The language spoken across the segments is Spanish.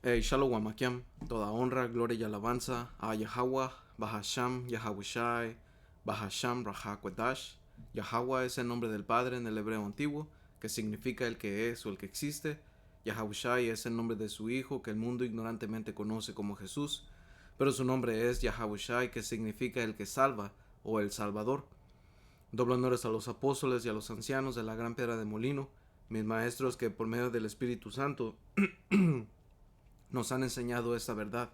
Shalom Akim, toda honra, gloria y alabanza a Yahweh, Bahasham, Yahawashi, Bahasham, Rahakwadash. Yahweh es el nombre del Padre en el hebreo antiguo, que significa el que es o el que existe. Yahawashi es el nombre de su Hijo, que el mundo ignorantemente conoce como Jesús, pero su nombre es Yahawashi, que significa el que salva o el Salvador. Doble honores a los apóstoles y a los ancianos de la gran piedra de molino, mis maestros que por medio del Espíritu Santo nos han enseñado esta verdad.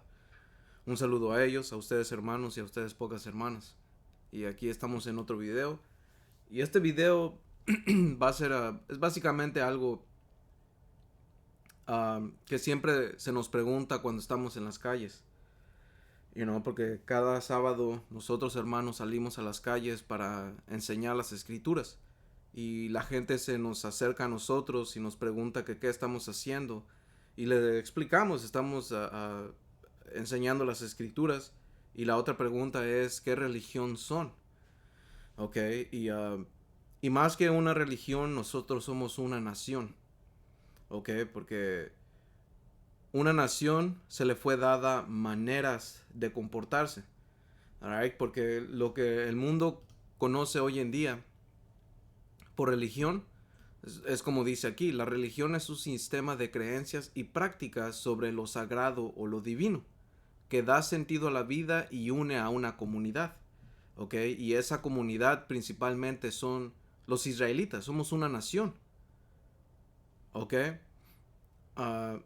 Un saludo a ellos, a ustedes hermanos y a ustedes pocas hermanas. Y aquí estamos en otro video. Y este video va a ser, es básicamente algo que siempre se nos pregunta cuando estamos en las calles. Porque cada sábado nosotros hermanos salimos a las calles para enseñar las escrituras. Y la gente se nos acerca a nosotros y nos pregunta que qué estamos haciendo. Y le explicamos, estamos enseñando las escrituras. Y la otra pregunta es, ¿qué religión son? Ok, y más que una religión, nosotros somos una nación. Ok, porque una nación se le fue dada maneras de comportarse. Alright, porque lo que el mundo conoce hoy en día por religión es como dice aquí, la religión es un sistema de creencias y prácticas sobre lo sagrado o lo divino, que da sentido a la vida y une a una comunidad. ¿Ok? Y esa comunidad principalmente son los israelitas, somos una nación. ¿Ok? Uh,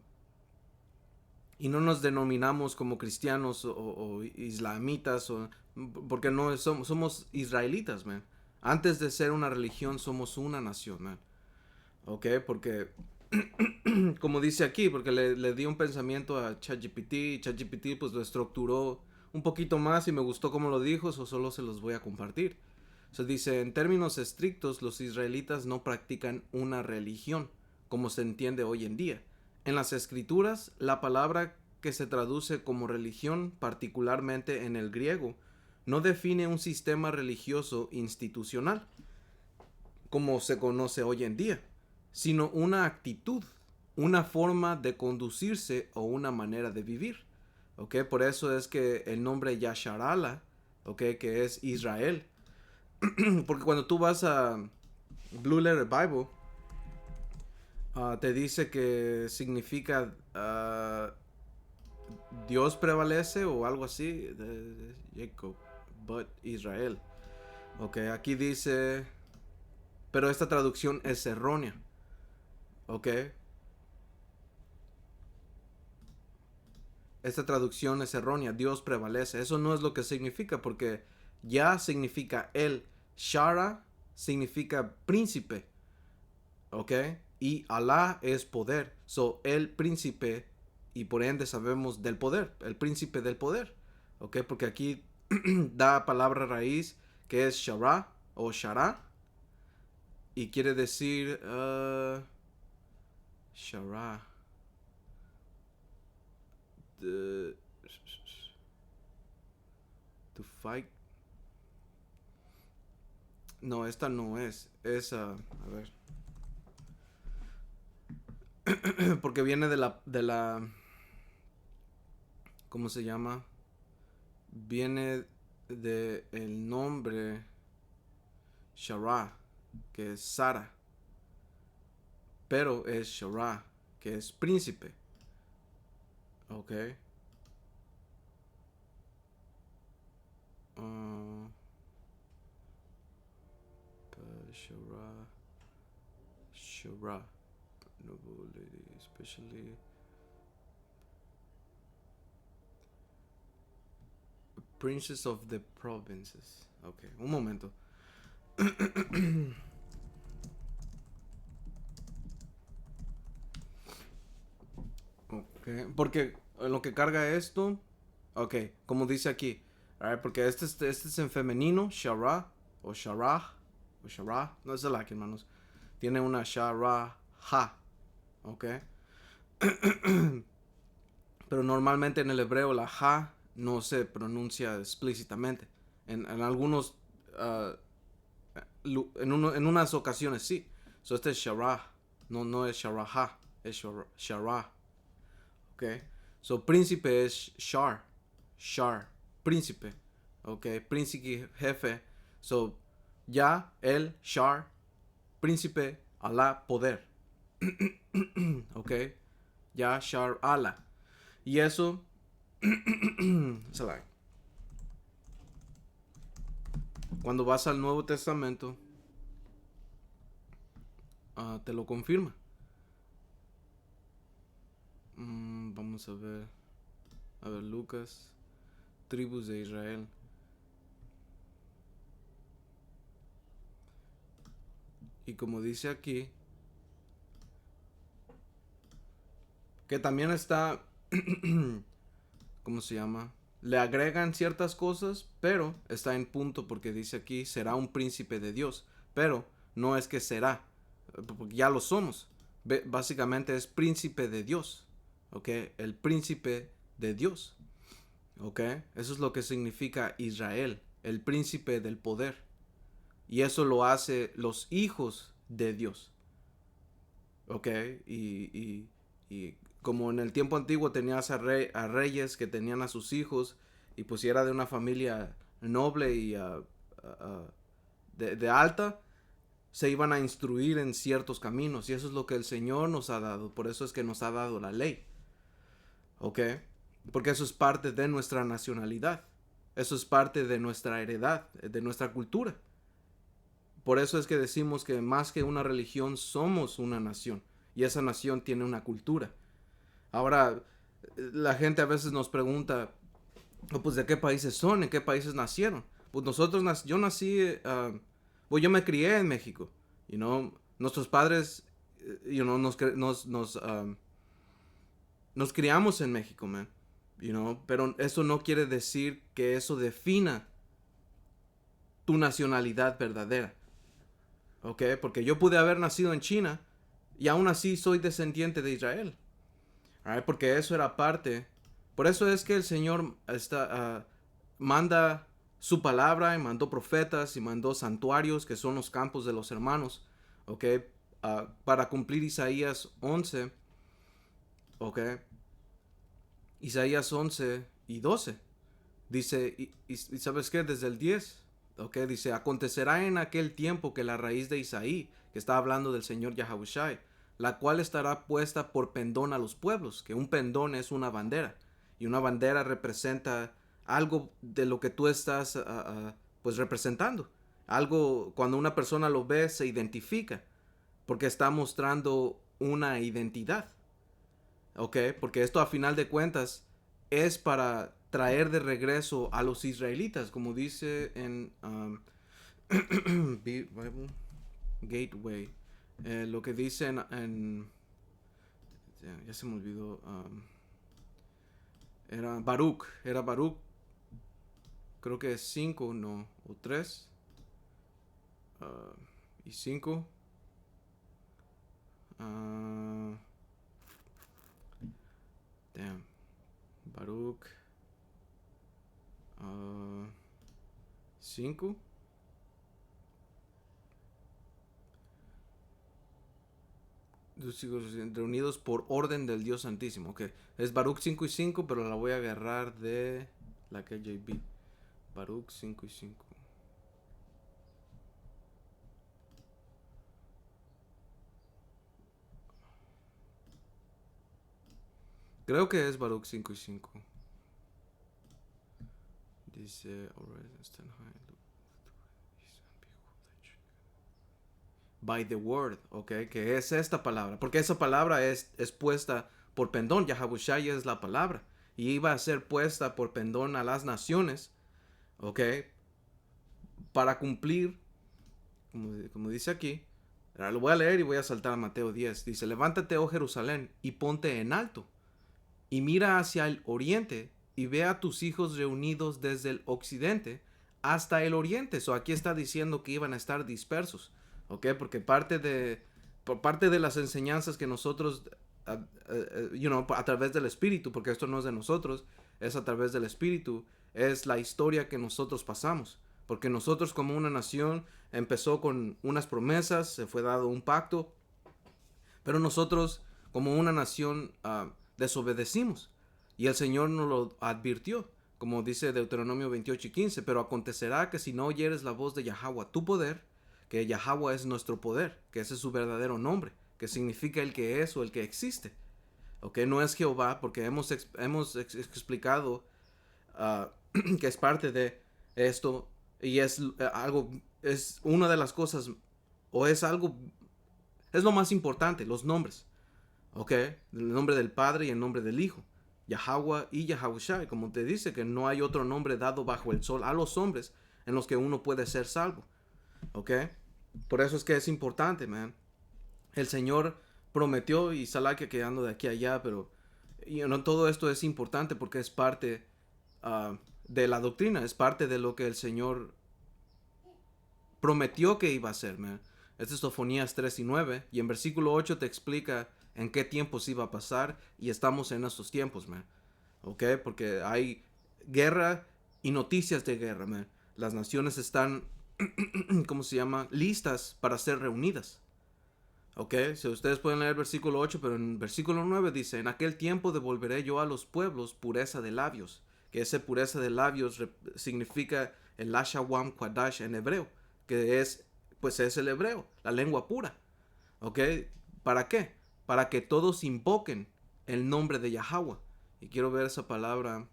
y no nos denominamos como cristianos o islamitas, porque no somos israelitas, man. Antes de ser una religión, somos una nación, man. ¿Ok? Porque como dice aquí, porque le di un pensamiento a ChatGPT y ChatGPT pues lo estructuró un poquito más y me gustó como lo dijo, eso solo se los voy a compartir. Se dice, en términos estrictos, los israelitas no practican una religión, como se entiende hoy en día. En las escrituras, la palabra que se traduce como religión, particularmente en el griego, no define un sistema religioso institucional, como se conoce hoy en día, sino una actitud, una forma de conducirse o una manera de vivir. ¿Ok? Por eso es que el nombre Yasharala, ¿ok? Que es Israel. Porque cuando tú vas a Blue Letter Bible, te dice que significa Dios prevalece o algo así, de Jacob, but Israel. Ok, aquí dice, pero esta traducción es errónea. Ok, esta traducción es errónea, Dios prevalece. Eso no es lo que significa, porque ya significa él. Shara significa príncipe. ¿Ok? Y Alá es poder. So, el príncipe, y por ende sabemos del poder, el príncipe del poder. ¿Ok? Porque aquí da palabra raíz que es Shara o Shara. Y quiere decir Shara. To fight. No, esta no es. Es, a ver. Porque viene de la, ¿cómo se llama? Viene de el nombre Shara, que es Sara, pero es Shara, que es príncipe. Ok. Uh, Shara. Shara. Noble lady, especially. Princess of the Provinces. Ok, un momento. Ok, porque en lo que carga esto. Ok, como dice aquí. Alright, porque este es en femenino, Shara, o Shara, o Shara, no es el aquí, hermanos. Tiene una Shara, ha, ok. Pero normalmente en el hebreo la ha no se pronuncia explícitamente. En algunos, uh, en unas ocasiones sí. Este es Shara, no es Sharaha, es Shara, ok. So, príncipe es Shar, príncipe. Ok, príncipe, jefe. So, ya, el, Shar, príncipe, Allah, poder. Ok, ya, Shar, Allah. Y eso, cuando vas al Nuevo Testamento, te lo confirma. Vamos a ver. A ver, Lucas, tribus de Israel. Y como dice aquí, que también está, ¿cómo se llama? Le agregan ciertas cosas, pero está en punto porque dice aquí, será un príncipe de Dios. Pero no es que será, porque ya lo somos. Básicamente es príncipe de Dios, ¿ok? El príncipe de Dios, ¿ok? Eso es lo que significa Israel, el príncipe del poder. Y eso lo hace los hijos de Dios, ¿ok? Y como en el tiempo antiguo tenías a reyes que tenían a sus hijos, y pues si era de una familia noble y de alta, se iban a instruir en ciertos caminos, y eso es lo que el Señor nos ha dado. Por eso es que nos ha dado la ley, ¿ok? Porque eso es parte de nuestra nacionalidad, eso es parte de nuestra heredad, de nuestra cultura. Por eso es que decimos que más que una religión somos una nación, y esa nación tiene una cultura. Ahora, la gente a veces nos pregunta, oh, pues, ¿de qué países son? ¿En qué países nacieron? Pues yo nací, pues yo me crié en México, nuestros padres, nos criamos en México, man, pero eso no quiere decir que eso defina tu nacionalidad verdadera, ¿ok? Porque yo pude haber nacido en China y aún así soy descendiente de Israel. Right, porque eso era parte. Por eso es que el Señor manda su palabra y mandó profetas y mandó santuarios, que son los campos de los hermanos, ¿ok? Para cumplir Isaías 11, ¿ok? Isaías 11 y 12. Dice, y ¿sabes qué? Desde el 10, ¿ok? Dice, acontecerá en aquel tiempo que la raíz de Isaí, que está hablando del Señor Yahushai, la cual estará puesta por pendón a los pueblos, que un pendón es una bandera, y una bandera representa algo de lo que tú estás pues representando. Algo, cuando una persona lo ve, se identifica, porque está mostrando una identidad, ¿ok? Porque esto a final de cuentas es para traer de regreso a los israelitas, como dice en Bible Gateway. Lo que dice ya se me olvidó. Era Baruch, creo que es 5, no, o 3 y 5. Damn. Baruch 5. Reunidos por orden del Dios Santísimo. Ok, es Baruch 5 y 5, pero la voy a agarrar de la KJV. Baruch 5 y 5. Creo que es Baruch 5 y 5. Dice, by the word, ok, que es esta palabra, porque esa palabra es puesta por pendón. Yahabushai es la palabra, y iba a ser puesta por pendón a las naciones, ok, para cumplir, como dice aquí. Ahora lo voy a leer y voy a saltar a Mateo 10. Dice, levántate, oh Jerusalén, y ponte en alto, y mira hacia el oriente, y ve a tus hijos reunidos desde el occidente hasta el oriente. So aquí está diciendo que iban a estar dispersos, ¿ok? Porque por parte de las enseñanzas que nosotros, a través del Espíritu, porque esto no es de nosotros, es a través del Espíritu, es la historia que nosotros pasamos. Porque nosotros como una nación empezó con unas promesas, se fue dado un pacto, pero nosotros como una nación desobedecimos. Y el Señor nos lo advirtió, como dice Deuteronomio 28:15, pero acontecerá que si no oyeres la voz de Yahweh tu poder, que Yahweh es nuestro poder, que ese es su verdadero nombre, que significa el que es o el que existe. ¿Ok? No es Jehová, porque hemos explicado que es parte de esto y es algo, es una de las cosas, o es algo, es lo más importante, los nombres. ¿Ok? El nombre del Padre y el nombre del Hijo. Yahweh y Yahawashi, como te dice que no hay otro nombre dado bajo el sol a los hombres en los que uno puede ser salvo. ¿Ok? Por eso es que es importante, man. El Señor prometió, y Salaki quedando de aquí a allá, pero todo esto es importante porque es parte de la doctrina, es parte de lo que el Señor prometió que iba a hacer, man. Este es Sofonías 3:9, y en versículo 8 te explica en qué tiempos iba a pasar, y estamos en estos tiempos, man. ¿Ok? Porque hay guerra y noticias de guerra, man. Las naciones están, ¿cómo se llama? Listas para ser reunidas. ¿Ok? So, ustedes pueden leer el versículo 8, pero en versículo 9 dice, en aquel tiempo devolveré yo a los pueblos pureza de labios, que ese pureza de labios significa el Ashawam Kwadash en hebreo, que es, pues es el hebreo, la lengua pura. ¿Ok? ¿Para qué? Para que todos invoquen el nombre de Yahweh. Y quiero ver esa palabra.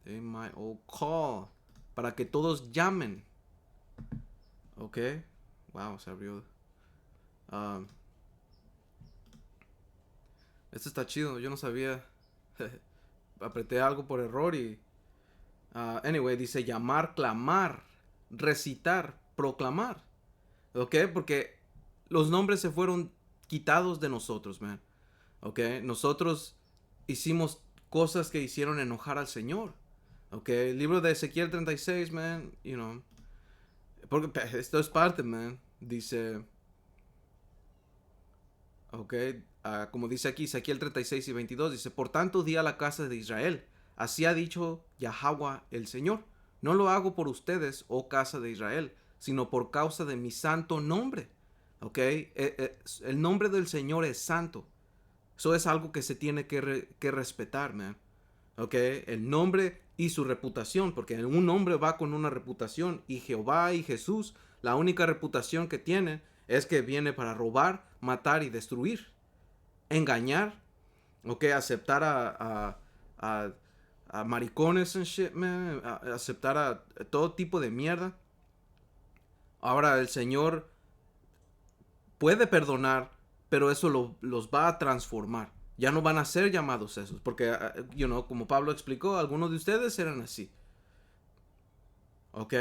They might all call. Para que todos llamen. ¿Ok? Wow, se abrió. Esto está chido, yo no sabía. Apreté algo por error y... anyway, dice llamar, clamar, recitar, proclamar. ¿Ok? Porque los nombres se fueron quitados de nosotros, man. ¿Ok? Nosotros hicimos cosas que hicieron enojar al Señor. ¿Ok? El libro de Ezequiel 36, man, porque esto es parte, man. Dice... Ok, como dice aquí, Ezequiel 36:22, dice, por tanto di a la casa de Israel, así ha dicho Yahweh el Señor, no lo hago por ustedes, oh casa de Israel, sino por causa de mi santo nombre. Ok, el nombre del Señor es santo. Eso es algo que se tiene que respetar, man. Ok, el nombre y su reputación, porque un hombre va con una reputación, y Jehová y Jesús, la única reputación que tiene es que viene para robar, matar y destruir, engañar, ok, aceptar a, a maricones and shit, man, aceptar a todo tipo de mierda. Ahora el Señor puede perdonar, pero eso los va a transformar. Ya no van a ser llamados esos, porque, como Pablo explicó, algunos de ustedes eran así. ¿Ok?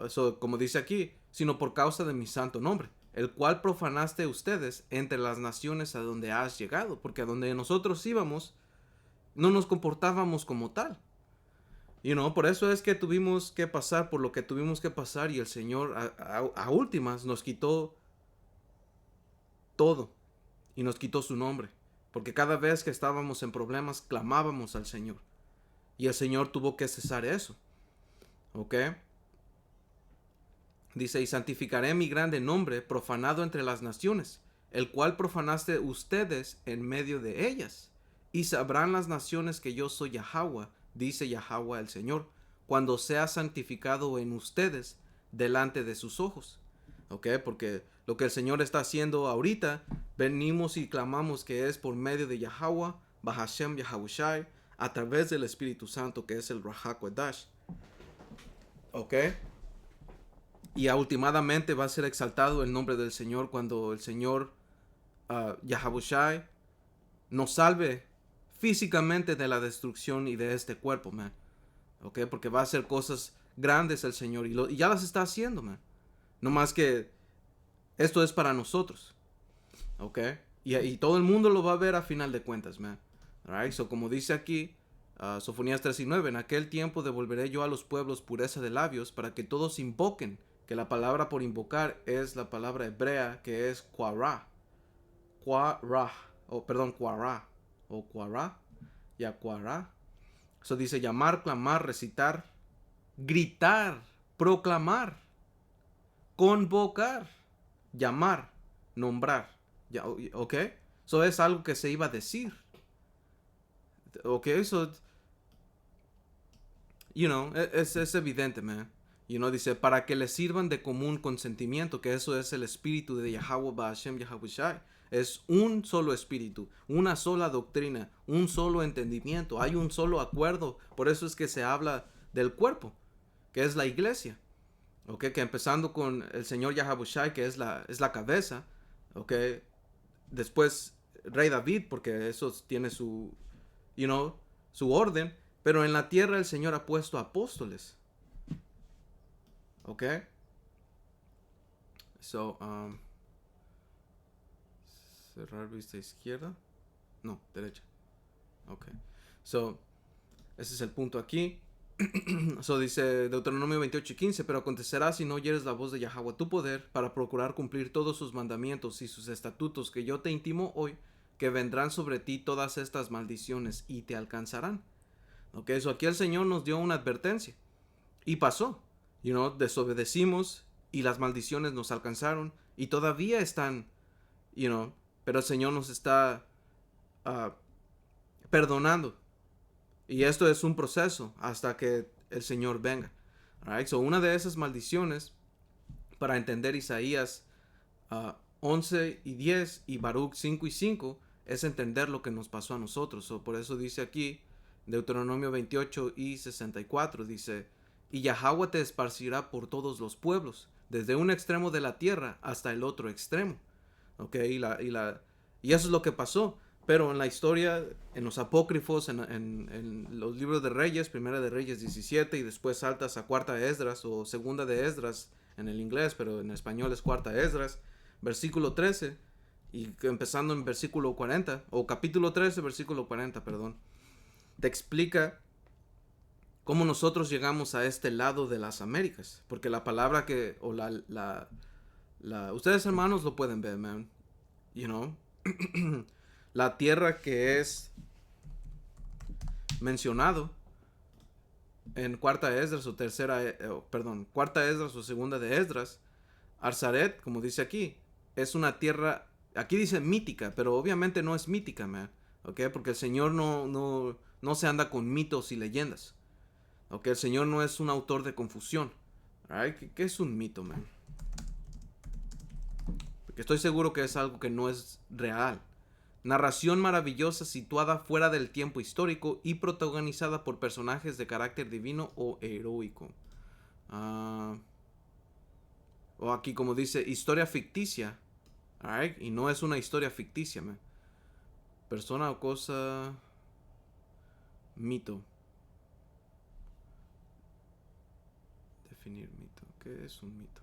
Eso, como dice aquí, sino por causa de mi santo nombre, el cual profanaste ustedes entre las naciones a donde has llegado, porque a donde nosotros íbamos, no nos comportábamos como tal. Por eso es que tuvimos que pasar por lo que tuvimos que pasar, y el Señor a últimas nos quitó todo y nos quitó su nombre, porque cada vez que estábamos en problemas clamábamos al Señor, y el Señor tuvo que cesar eso. ¿Ok? Dice, y santificaré mi grande nombre profanado entre las naciones, el cual profanaste ustedes en medio de ellas. Y sabrán las naciones que yo soy Yahweh, dice Yahweh el Señor, cuando sea santificado en ustedes delante de sus ojos. ¿Ok? Porque lo que el Señor está haciendo ahorita, venimos y clamamos que es por medio de Yahweh, Bahashem Yahawashi, a través del Espíritu Santo, que es el Rahakodash. ¿Ok? Y últimamente va a ser exaltado el nombre del Señor cuando el Señor Yahawashi nos salve físicamente de la destrucción y de este cuerpo, man. ¿Ok? Porque va a hacer cosas grandes el Señor, y ya las está haciendo, man. No más que esto es para nosotros. ¿Ok? Y todo el mundo lo va a ver a final de cuentas, man. Alright, so como dice aquí, Sofonías 3:9, en aquel tiempo devolveré yo a los pueblos pureza de labios para que todos invoquen, que la palabra por invocar es la palabra hebrea que es Quara. Quara, perdón, Quara, o Quara, ya Quara. Eso dice llamar, clamar, recitar, gritar, proclamar, convocar, llamar, nombrar. Ya, ¿ok? So es algo que se iba a decir. Ok, so, es evidente, man. Dice, para que le sirvan de común consentimiento, que eso es el espíritu de Yahweh Ba'ashem Yahawashi. Es un solo espíritu, una sola doctrina, un solo entendimiento, hay un solo acuerdo. Por eso es que se habla del cuerpo, que es la iglesia. Ok, que empezando con el Señor Yahawashi, que es la cabeza. Ok, después Rey David, porque eso tiene su orden. Pero en la tierra el Señor ha puesto apóstoles. ¿Ok? So, cerrar vista izquierda. No, derecha. Ok. So, ese es el punto aquí. So dice Deuteronomio 28:15, pero acontecerá si no oyeres la voz de Yahweh tu poder para procurar cumplir todos sus mandamientos y sus estatutos que yo te intimo hoy, que vendrán sobre ti todas estas maldiciones y te alcanzarán. Ok, so aquí el Señor nos dio una advertencia y pasó. Desobedecimos y las maldiciones nos alcanzaron y todavía están, pero el Señor nos está uh, perdonando. Y esto es un proceso hasta que el Señor venga. Alright, so una de esas maldiciones, para entender Isaías 11:10 y Baruch 5:5, es entender lo que nos pasó a nosotros. So, por eso dice aquí, Deuteronomio 28:64, dice, y Yahweh te esparcirá por todos los pueblos, desde un extremo de la tierra hasta el otro extremo. Ok, y eso es lo que pasó. Pero en la historia, en los apócrifos, en los libros de Reyes, Primera de Reyes 17, y después saltas a Cuarta de Esdras o Segunda de Esdras en el inglés, pero en español es Cuarta de Esdras, versículo 13, y empezando en versículo 40, o capítulo 13, versículo 40, perdón, te explica cómo nosotros llegamos a este lado de las Américas, porque la palabra ustedes hermanos lo pueden ver, man, la tierra que es mencionado en Cuarta Esdras o Cuarta Esdras o Segunda de Esdras, Arzaret, como dice aquí, es una tierra, aquí dice mítica, pero obviamente no es mítica, man, ¿ok? Porque el Señor no se anda con mitos y leyendas, ¿ok? El Señor no es un autor de confusión, right? ¿Qué es un mito, man? Porque estoy seguro que es algo que no es real. Narración maravillosa situada fuera del tiempo histórico y protagonizada por personajes de carácter divino o heroico. O aquí como dice, historia ficticia. Alright, y no es una historia ficticia, man. Persona o cosa. Mito. Definir mito. ¿Qué es un mito?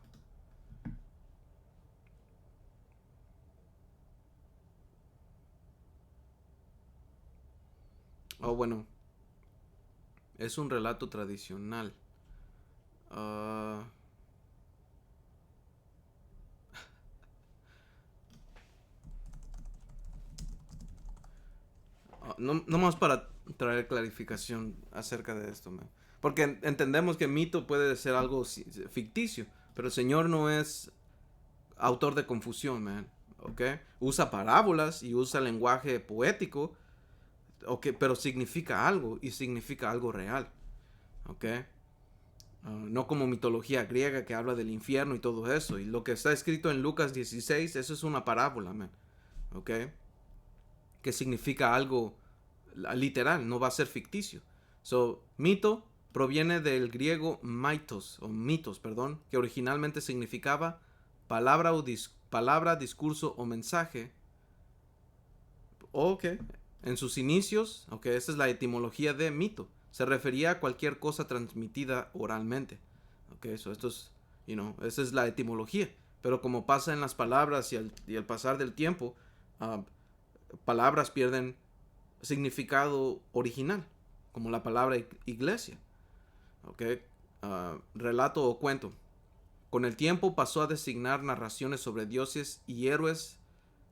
Bueno. Es un relato tradicional. No más para traer clarificación acerca de esto, man. Porque entendemos que mito puede ser algo ficticio, pero el Señor no es autor de confusión, man. ¿Ok? Usa parábolas y usa lenguaje poético, ¿ok? Pero significa algo y significa algo real, ¿ok? No como mitología griega que habla del infierno y todo eso. Y lo que está escrito en Lucas 16, eso es una parábola, man. ¿Ok? Que significa algo literal, no va a ser ficticio. So, mito proviene del griego mitos, perdón, que originalmente significaba palabra, discurso o mensaje. Ok, en sus inicios, ok, esa es la etimología de mito. Se refería a cualquier cosa transmitida oralmente. Ok, so esto es, esa es la etimología. Pero como pasa en las palabras y al pasar del tiempo, palabras pierden significado original, como la palabra iglesia. ¿Ok? Relato o cuento. Con el tiempo pasó a designar narraciones sobre dioses y héroes,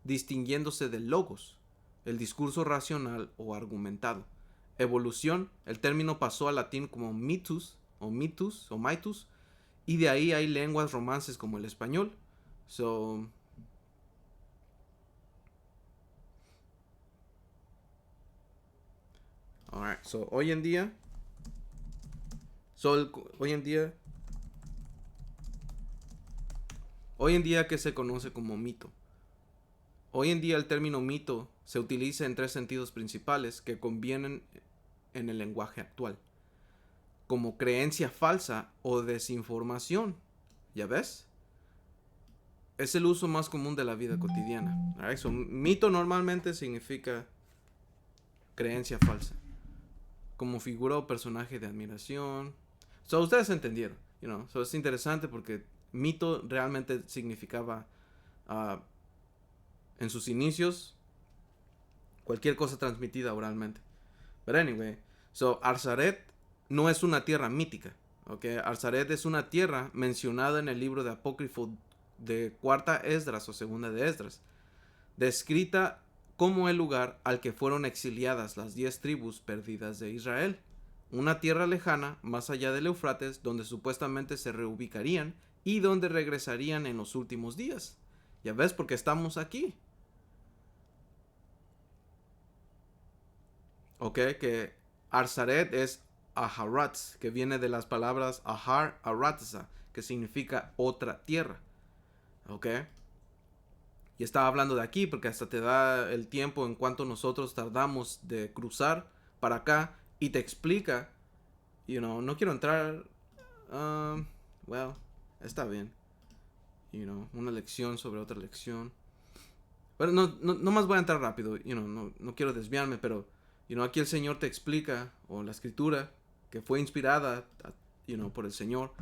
distinguiéndose del logos, el discurso racional o argumentado. Evolución, el término pasó al latín como mitus, y de ahí hay lenguas romances como el español. So, So, hoy en día, so, hoy en día, ¿qué se conoce como mito? Hoy en día el término mito se utiliza en tres sentidos principales que convienen en el lenguaje actual, como creencia falsa o desinformación. ¿Ya ves? Es el uso más común de la vida cotidiana. Right? So, mito normalmente significa creencia falsa, como figura o personaje de admiración. So, ustedes entendieron, So, es interesante porque mito realmente significaba uh, en sus inicios cualquier cosa transmitida oralmente. But anyway, so Arzaret no es una tierra mítica. Okay? Arzaret es una tierra mencionada en el libro de apócrifo de Cuarta Esdras o Segunda de Esdras, descrita como el lugar al que fueron exiliadas las 10 tribus perdidas de Israel. Una tierra lejana, más allá del Éufrates, donde supuestamente se reubicarían y donde regresarían en los últimos días. Ya ves, porque estamos aquí. Ok, que Arzaret es Aharatz, que viene de las palabras Ahar Aratza, que significa otra tierra. Ok. Y estaba hablando de aquí porque hasta te da el tiempo en cuanto nosotros tardamos de cruzar para acá y te explica, no quiero entrar, well, está bien, una lección sobre otra lección. Pero no más voy a entrar rápido, no quiero desviarme, pero, aquí el Señor te explica, o la escritura, que fue inspirada, por el Señor,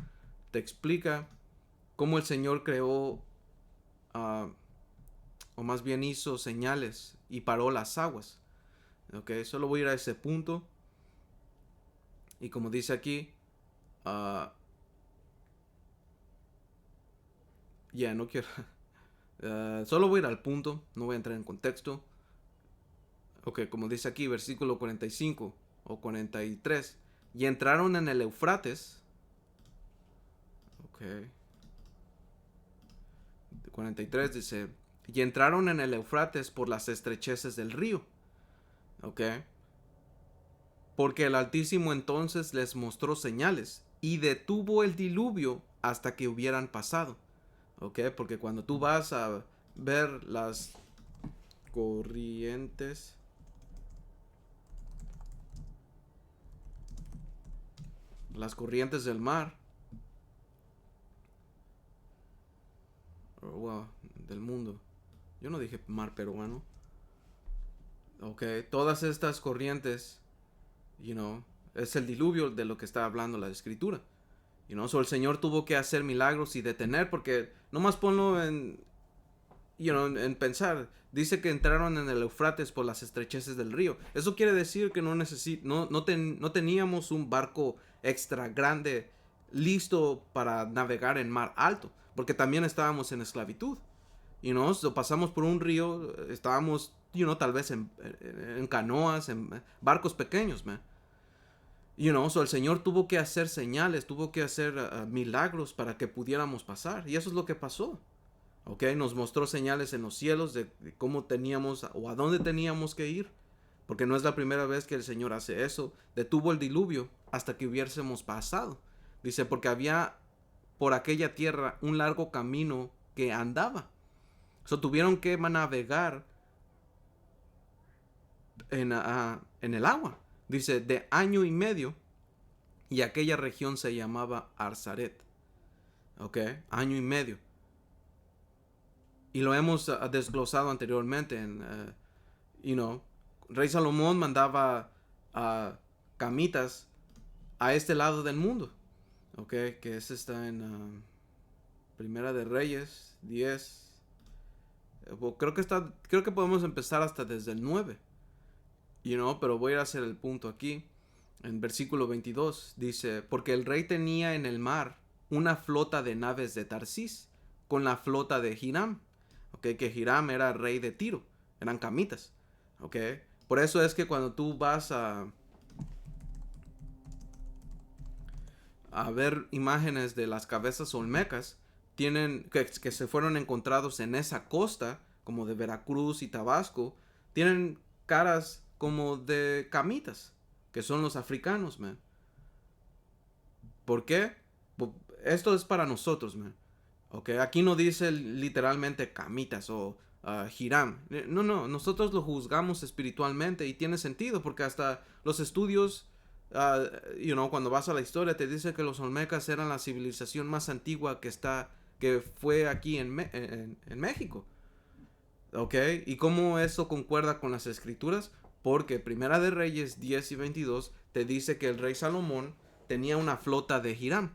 te explica cómo el Señor creó, o más bien hizo señales y paró las aguas. Ok, solo voy a ir a ese punto. Y como dice aquí, no quiero. Solo voy a ir al punto, no voy a entrar en contexto. Ok, como dice aquí, versículo 45 o 43. Y entraron en el Eufrates. Ok. 43 dice: y entraron en el Eufrates por las estrecheces del río. Ok. Porque el Altísimo entonces les mostró señales y detuvo el diluvio hasta que hubieran pasado. Ok, porque cuando tú vas a ver las corrientes, del mar, del mundo. Yo no dije mar peruano. Ok, todas estas corrientes, es el diluvio de lo que está hablando la escritura. So el Señor tuvo que hacer milagros y detener, porque nomás ponlo en pensar. Dice que entraron en el Eufrates por las estrecheces del río. Eso quiere decir que no teníamos un barco extra grande listo para navegar en mar alto, porque también estábamos en esclavitud. So pasamos por un río, estábamos, tal vez en canoas, en barcos pequeños, man. So el Señor tuvo que hacer señales, tuvo que hacer milagros para que pudiéramos pasar. Y eso es lo que pasó. Ok, nos mostró señales en los cielos de cómo teníamos o a dónde teníamos que ir. Porque no es la primera vez que el Señor hace eso. Detuvo el diluvio hasta que hubiésemos pasado. Dice, porque había por aquella tierra un largo camino que andaba. Tuvieron que navegar en el agua. Dice, de año y medio. Y aquella región se llamaba Arzaret. Ok, año y medio. Y lo hemos desglosado anteriormente Rey Salomón mandaba camitas a este lado del mundo. Ok, que ese está en Primera de Reyes 10. Creo que podemos empezar hasta desde el 9. Pero voy a hacer el punto aquí. En versículo 22 dice, porque el rey tenía en el mar una flota de naves de Tarsis con la flota de Hiram. Okay, que Hiram era rey de Tiro. Eran camitas. Okay. Por eso es que cuando tú vas a ver imágenes de las cabezas olmecas, que se fueron encontrados en esa costa, como de Veracruz y Tabasco, tienen caras como de camitas. que son los africanos, man. ¿Por qué? Esto es para nosotros, man. Okay, aquí no dice literalmente camitas o Hiram. No, no, nosotros lo juzgamos espiritualmente y tiene sentido porque hasta los estudios, cuando vas a la historia te dice que los olmecas eran la civilización más antigua que fue aquí en México. ¿Ok? ¿Y cómo eso concuerda con las escrituras? Porque Primera de Reyes 10 y 22 te dice que el rey Salomón tenía una flota de Hiram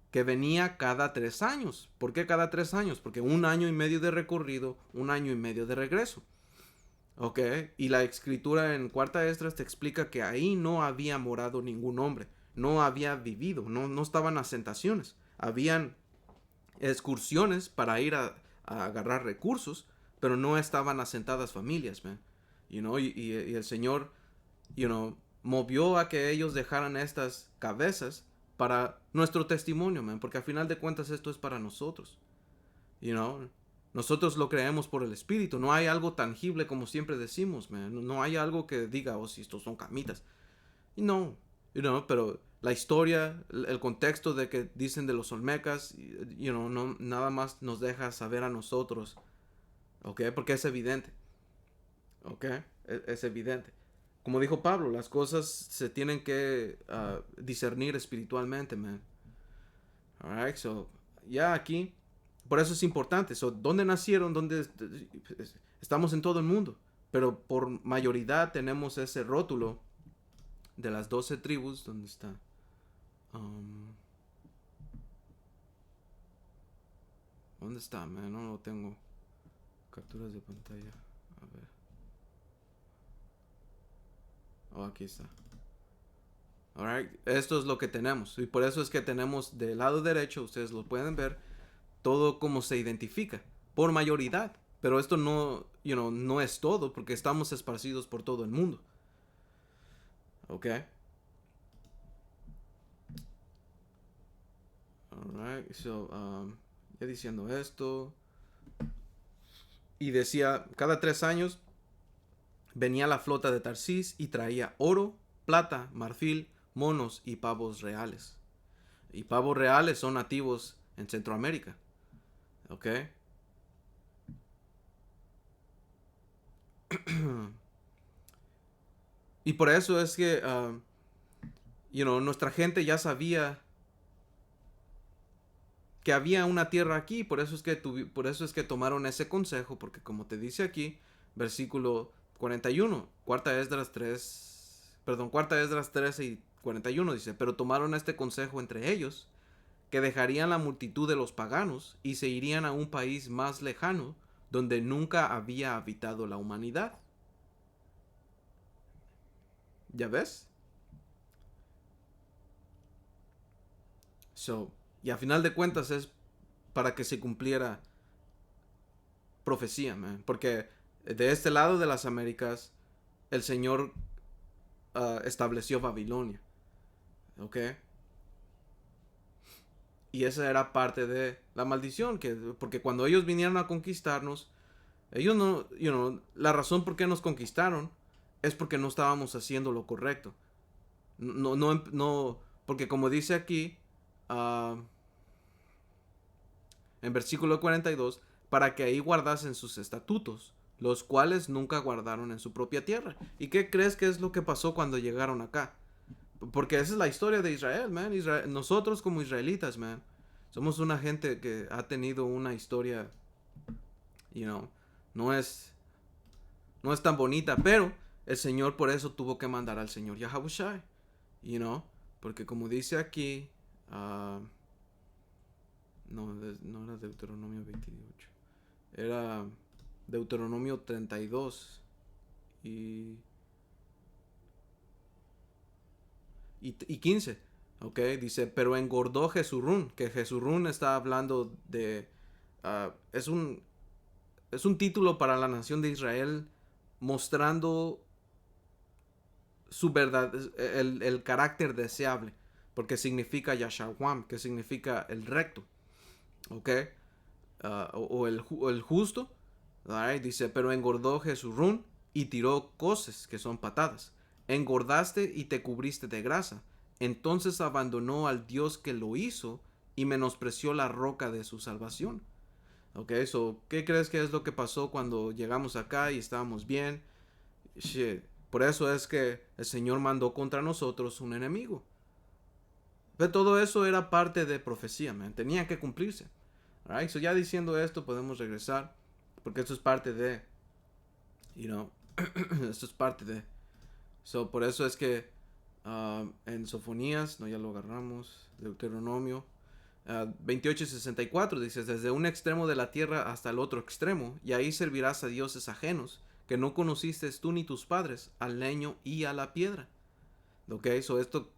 que venía cada 3 años. ¿Por qué cada 3 años? Porque 1 año y medio de recorrido, 1 año y medio de regreso. ¿Ok? Y la escritura en Cuarta Esdras te explica que ahí no había morado ningún hombre. No había vivido, no estaban asentaciones. Habían excursiones para ir a agarrar recursos, pero no estaban asentadas familias, man. Y el Señor, movió a que ellos dejaran estas cabezas para nuestro testimonio, man, porque al final de cuentas esto es para nosotros. Nosotros lo creemos por el Espíritu. No hay algo tangible como siempre decimos, man. No hay algo que diga, oh, si estos son camitas. No, pero la historia, el contexto de que dicen de los olmecas, no, nada más nos deja saber a nosotros, ¿ok? Porque es evidente, ¿ok? Es evidente. Como dijo Pablo, las cosas se tienen que discernir espiritualmente, man. Alright, so, ya aquí, por eso es importante. So, ¿dónde nacieron? Estamos en todo el mundo, pero por mayoría tenemos ese rótulo de las 12 tribus. ¿Dónde está? ¿Dónde está, man? No lo tengo. Capturas de pantalla. A ver. Oh, aquí está. Alright. Esto es lo que tenemos. Y por eso es que tenemos del lado derecho, ustedes lo pueden ver, todo como se identifica. Por mayoría. Pero esto no es todo, porque estamos esparcidos por todo el mundo. ¿Ok? Alright. So, ya diciendo esto. Y decía, cada 3 años venía la flota de Tarsis y traía oro, plata, marfil, monos y pavos reales. Y pavos reales son nativos en Centroamérica. ¿Ok? Y por eso es que, nuestra gente ya sabía que había una tierra aquí. Por eso es que tomaron ese consejo. Porque como te dice aquí, versículo 41, Cuarta Esdras 13 y 41 dice, pero tomaron este consejo entre ellos, que dejarían la multitud de los paganos y se irían a un país más lejano, donde nunca había habitado la humanidad. ¿Ya ves? Y a final de cuentas es para que se cumpliera profecía, man. Porque de este lado de las Américas, el Señor estableció Babilonia. ¿Ok? Y esa era parte de la maldición, porque cuando ellos vinieron a conquistarnos, ellos no, la razón por qué nos conquistaron es porque no estábamos haciendo lo correcto. No, porque como dice aquí, en versículo 42, para que ahí guardasen sus estatutos, los cuales nunca guardaron en su propia tierra. ¿Y qué crees que es lo que pasó cuando llegaron acá? Porque esa es la historia de Israel, man. Nosotros como israelitas, man, somos una gente que ha tenido una historia, no es, no es tan bonita, pero el Señor por eso tuvo que mandar al Señor Yahabushai, porque como dice aquí, no era Deuteronomio 28, era Deuteronomio 32 y 15. Ok, dice, pero engordó Jesurún, que Jesurún está hablando de, es un título para la nación de Israel mostrando su verdad, el carácter deseable, porque significa Yashawam, que significa el recto, ok, o el justo. Right, dice, pero engordó Jesurún y tiró coces, que son patadas, engordaste y te cubriste de grasa. Entonces abandonó al Dios que lo hizo y menospreció la roca de su salvación. Ok, so, ¿qué crees que es lo que pasó cuando llegamos acá y estábamos bien? Shit. Por eso es que el Señor mandó contra nosotros un enemigo. Pero todo eso era parte de profecía, man. Tenía que cumplirse. Alright, so ya diciendo esto, podemos regresar. Porque esto es parte de. You know. Esto es parte de. So, por eso es que en Sofonías, no, ya lo agarramos. Deuteronomio 28:64 dice: desde un extremo de la tierra hasta el otro extremo, y ahí servirás a dioses ajenos, que no conociste tú ni tus padres, al leño y a la piedra. Ok, so esto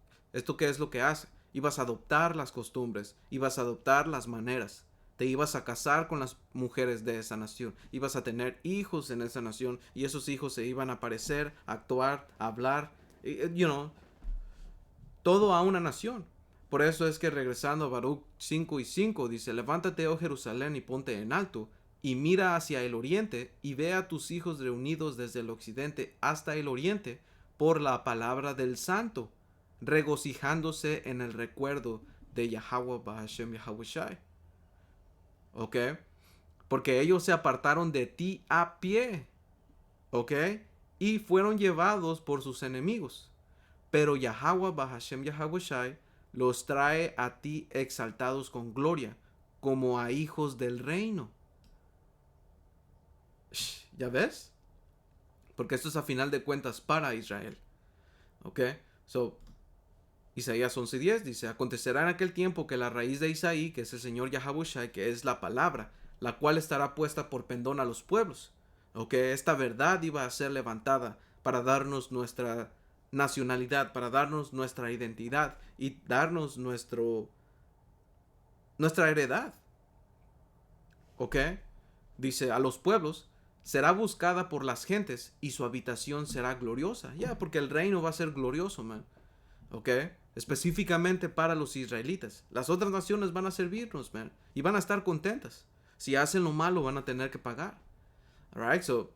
¿qué es lo que hace? Ibas a adoptar las costumbres, ibas a adoptar las maneras, te ibas a casar con las mujeres de esa nación, ibas a tener hijos en esa nación, y esos hijos se iban a parecer, a actuar, a hablar, todo a una nación. Por eso es que regresando a Baruch 5:5 dice: levántate, oh Jerusalén, y ponte en alto, y mira hacia el oriente, y ve a tus hijos reunidos desde el occidente hasta el oriente, por la palabra del santo, regocijándose en el recuerdo de Yahweh Bahashem Yahushai. ¿Ok? Porque ellos se apartaron de ti a pie. ¿Ok? Y fueron llevados por sus enemigos. Pero Yahweh Bahashem Yahushai los trae a ti exaltados con gloria, como a hijos del reino. ¿Ya ves? Porque esto es a final de cuentas para Israel. ¿Ok? So, Isaías 11:10 dice: acontecerá en aquel tiempo que la raíz de Isaí, que es el Señor Yahushai, que es la palabra, la cual estará puesta por pendón a los pueblos. ¿Ok? Esta verdad iba a ser levantada para darnos nuestra nacionalidad, para darnos nuestra identidad y darnos nuestra heredad. ¿Ok? Dice: a los pueblos será buscada por las gentes y su habitación será gloriosa. Ya, porque el reino va a ser glorioso, man. ¿Ok? Específicamente para los israelitas. Las otras naciones van a servirnos, man. Y van a estar contentas. Si hacen lo malo, van a tener que pagar. Alright, so,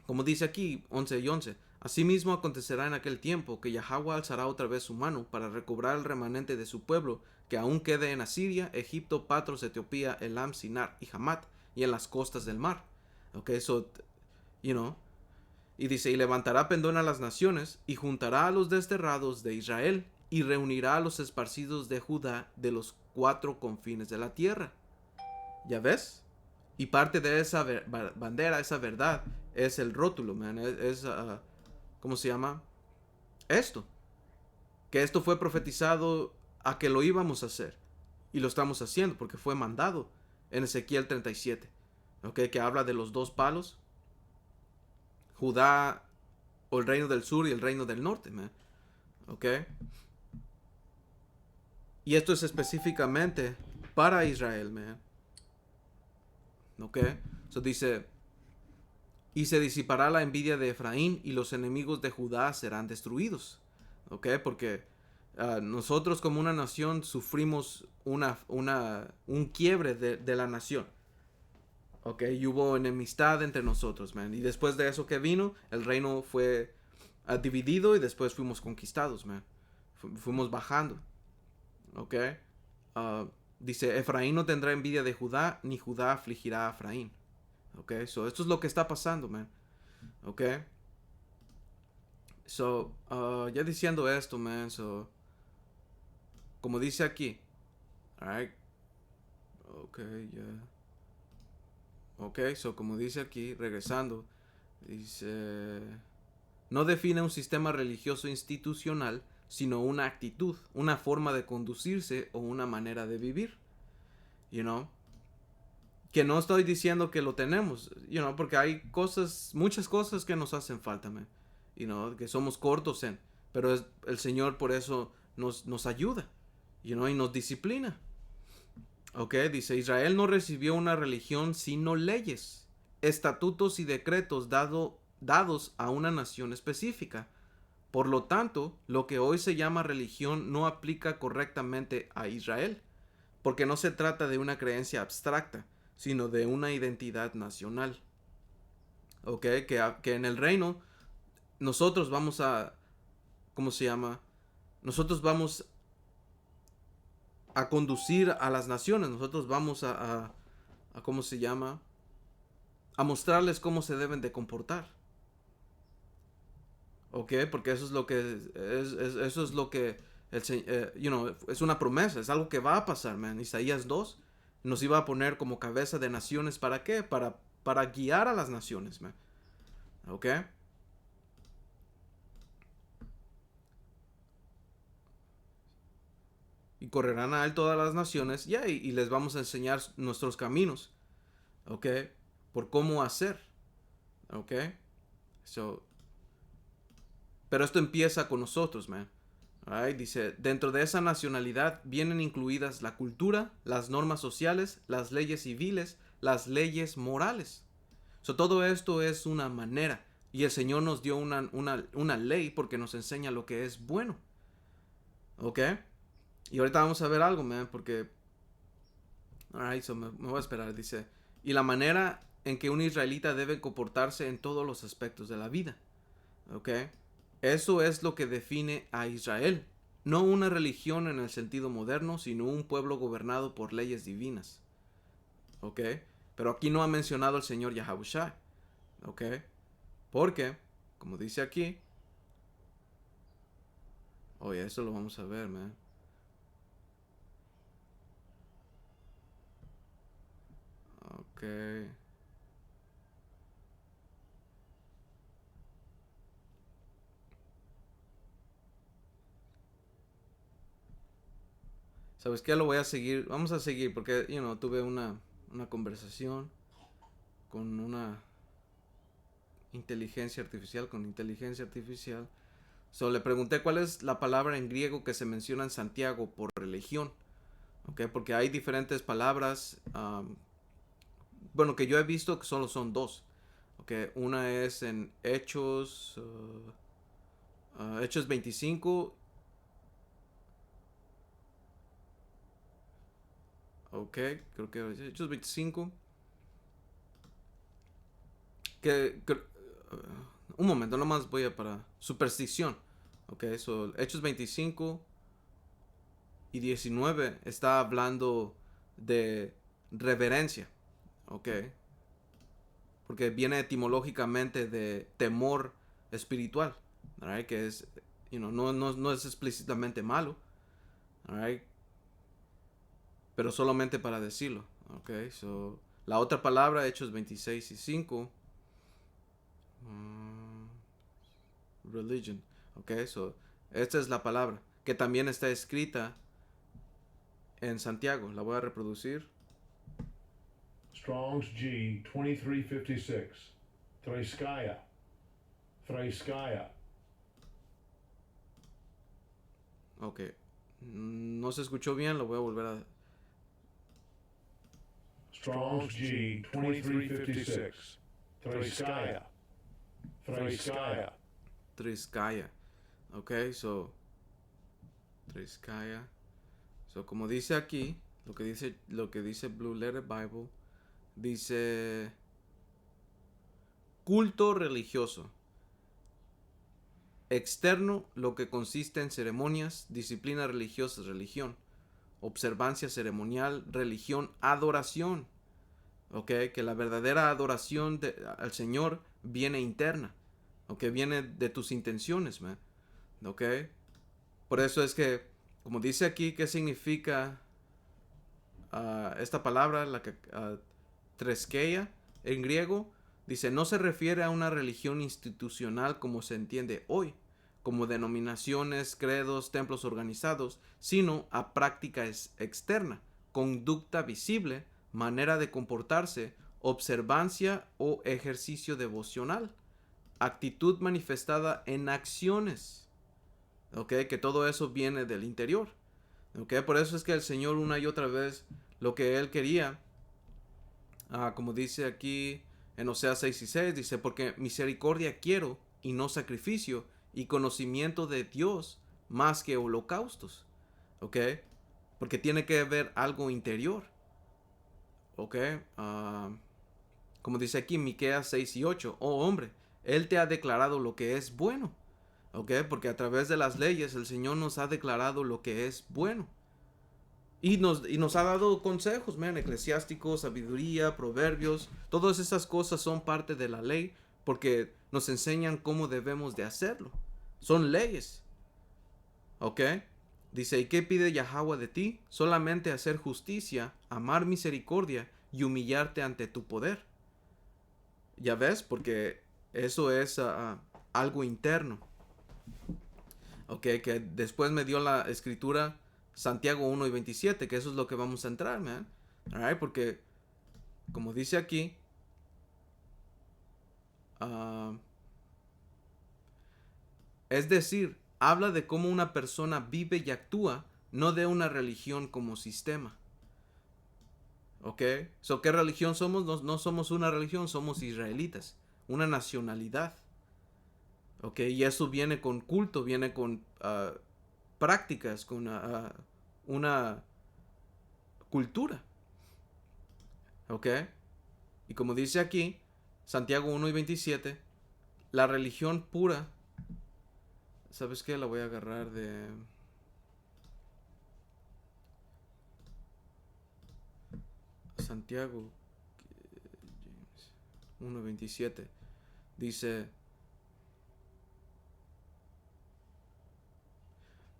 como dice aquí, 11:11. Asimismo acontecerá en aquel tiempo que Yahweh alzará otra vez su mano para recobrar el remanente de su pueblo, que aún quede en Asiria, Egipto, Patros, Etiopía, Elam, Sinar y Hamat, y en las costas del mar. Ok, so, y dice: y levantará pendón a las naciones, y juntará a los desterrados de Israel, y reunirá a los esparcidos de Judá de los 4 confines de la tierra. ¿Ya ves? Y parte de esa bandera, esa verdad, es el rótulo, man. ¿Cómo se llama? Esto. Que esto fue profetizado a que lo íbamos a hacer. Y lo estamos haciendo porque fue mandado en Ezequiel 37. ¿Ok? Que habla de los 2 palos. Judá, o el reino del sur y el reino del norte, man. ¿Ok? Y esto es específicamente para Israel, man. ¿Ok? So dice: y se disipará la envidia de Efraín y los enemigos de Judá serán destruidos. ¿Ok? Porque nosotros como una nación sufrimos un quiebre de la nación. ¿Ok? Y hubo enemistad entre nosotros, man. Y después de eso que vino, el reino fue dividido y después fuimos conquistados, man. Fuimos bajando. ¿Ok? Dice: Efraín no tendrá envidia de Judá, ni Judá afligirá a Efraín. ¿Ok? So, esto es lo que está pasando, man. ¿Ok? So, ya diciendo esto, man, so, como dice aquí, alright, ok, ya, ok, so, como dice aquí, regresando, dice: no define un sistema religioso institucional, sino una actitud, una forma de conducirse o una manera de vivir, you know, que no estoy diciendo que lo tenemos, porque hay muchas cosas que nos hacen falta, man, que somos cortos en, pero el Señor por eso nos ayuda, y nos disciplina. Ok, dice: Israel no recibió una religión sino leyes, estatutos y decretos dados a una nación específica. Por lo tanto, lo que hoy se llama religión no aplica correctamente a Israel, porque no se trata de una creencia abstracta, sino de una identidad nacional. Ok, que en el reino nosotros vamos a, ¿cómo se llama? Nosotros vamos a conducir a las naciones, nosotros vamos a ¿cómo se llama? A mostrarles cómo se deben de comportar. ¿Ok? Porque eso es lo que eso es lo que es una promesa, es algo que va a pasar, man. Isaías 2 nos iba a poner como cabeza de naciones, ¿para qué? Para guiar a las naciones, man. ¿Ok? Y correrán a él todas las naciones, y les vamos a enseñar nuestros caminos, ¿ok? Por cómo hacer, ¿ok? So, pero esto empieza con nosotros, man. Alright, dice, dentro de esa nacionalidad vienen incluidas la cultura, las normas sociales, las leyes civiles, las leyes morales. So, todo esto es una manera. Y el Señor nos dio una ley porque nos enseña lo que es bueno. ¿Ok? Y ahorita vamos a ver algo, man, porque... Alright, so me voy a esperar, dice. Y la manera en que un israelita debe comportarse en todos los aspectos de la vida. ¿Ok? Eso es lo que define a Israel. No una religión en el sentido moderno, sino un pueblo gobernado por leyes divinas. ¿Ok? Pero aquí no ha mencionado el Señor Yahushua. ¿Ok? Porque, como dice aquí... Oye, eso lo vamos a ver, man. Ok. ¿Sabes qué? Lo voy a seguir. Vamos a seguir porque, tuve una conversación con una con inteligencia artificial. So, le pregunté cuál es la palabra en griego que se menciona en Santiago por religión. ¿Ok? Porque hay diferentes palabras. Bueno, que yo he visto que solo son dos. ¿Ok? Una es en Hechos. Hechos 25. Ok, creo que es Hechos 25. Un momento, nomás voy a para superstición. Ok, so Hechos 25 y 19 está hablando de reverencia. Ok, porque viene etimológicamente de temor espiritual. Alright, que es, no es explícitamente malo. Alright, pero solamente para decirlo. Ok, so la otra palabra, Hechos 26 y 5. Religion. Ok, so esta es la palabra que también está escrita en Santiago. La voy a reproducir. Strong's G 2356. Threiskaya. Threiskaya. Ok. No se escuchó bien, lo voy a volver a... Strong's G 2356. Threiskaya. Threiskaya. Triskaya. Ok, so... Triskaya. So, como dice aquí, lo que dice Blue Letter Bible, dice culto religioso. Externo, lo que consiste en ceremonias, disciplina religiosa, religión. Observancia ceremonial, religión, adoración. Ok, que la verdadera adoración al Señor viene interna. Ok, viene de tus intenciones, man. Ok, por eso es que, como dice aquí, ¿qué significa esta palabra, la que treskeia en griego? Dice, no se refiere a una religión institucional como se entiende hoy, como denominaciones, credos, templos organizados, sino a práctica externa, conducta visible, manera de comportarse, observancia o ejercicio devocional, actitud manifestada en acciones. ¿Ok? Que todo eso viene del interior. ¿Ok? Por eso es que el Señor una y otra vez lo que Él quería, como dice aquí en Oseas 6 y 6, dice, porque misericordia quiero y no sacrificio, y conocimiento de Dios más que holocaustos. ¿Ok? Porque tiene que haber algo interior. ¿Ok? Como dice aquí Miqueas 6 y 8, oh hombre, Él te ha declarado lo que es bueno. ¿Ok? Porque a través de las leyes el Señor nos ha declarado lo que es bueno. Y nos ha dado consejos, eclesiásticos, sabiduría, proverbios. Todas esas cosas son parte de la ley porque nos enseñan cómo debemos de hacerlo. Son leyes. ¿Ok? Dice, ¿y qué pide Yahweh de ti? Solamente hacer justicia, amar misericordia y humillarte ante tu poder. ¿Ya ves? Porque eso es algo interno. ¿Ok? Que después me dio la escritura Santiago 1 y 27, que eso es lo que vamos a entrar, man. Alright, porque como dice aquí, es decir, habla de cómo una persona vive y actúa, no de una religión como sistema. ¿Ok? So, ¿qué religión somos? No somos una religión, somos israelitas, una nacionalidad. ¿Ok? Y eso viene con culto, viene con prácticas, con una cultura. ¿Ok? Y como dice aquí, Santiago 1 y 27, la religión pura, ¿sabes qué? La voy a agarrar de Santiago 1 y 27. Dice,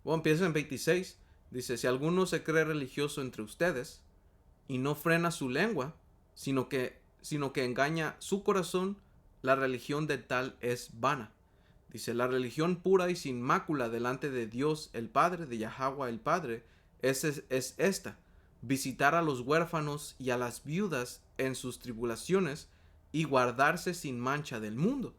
bueno, empieza en 26. Dice, si alguno se cree religioso entre ustedes y no frena su lengua, sino que engaña su corazón, la religión de tal es vana. Dice, la religión pura y sin mácula delante de Dios el Padre, de Yahweh el Padre, es esta: visitar a los huérfanos y a las viudas en sus tribulaciones y guardarse sin mancha del mundo.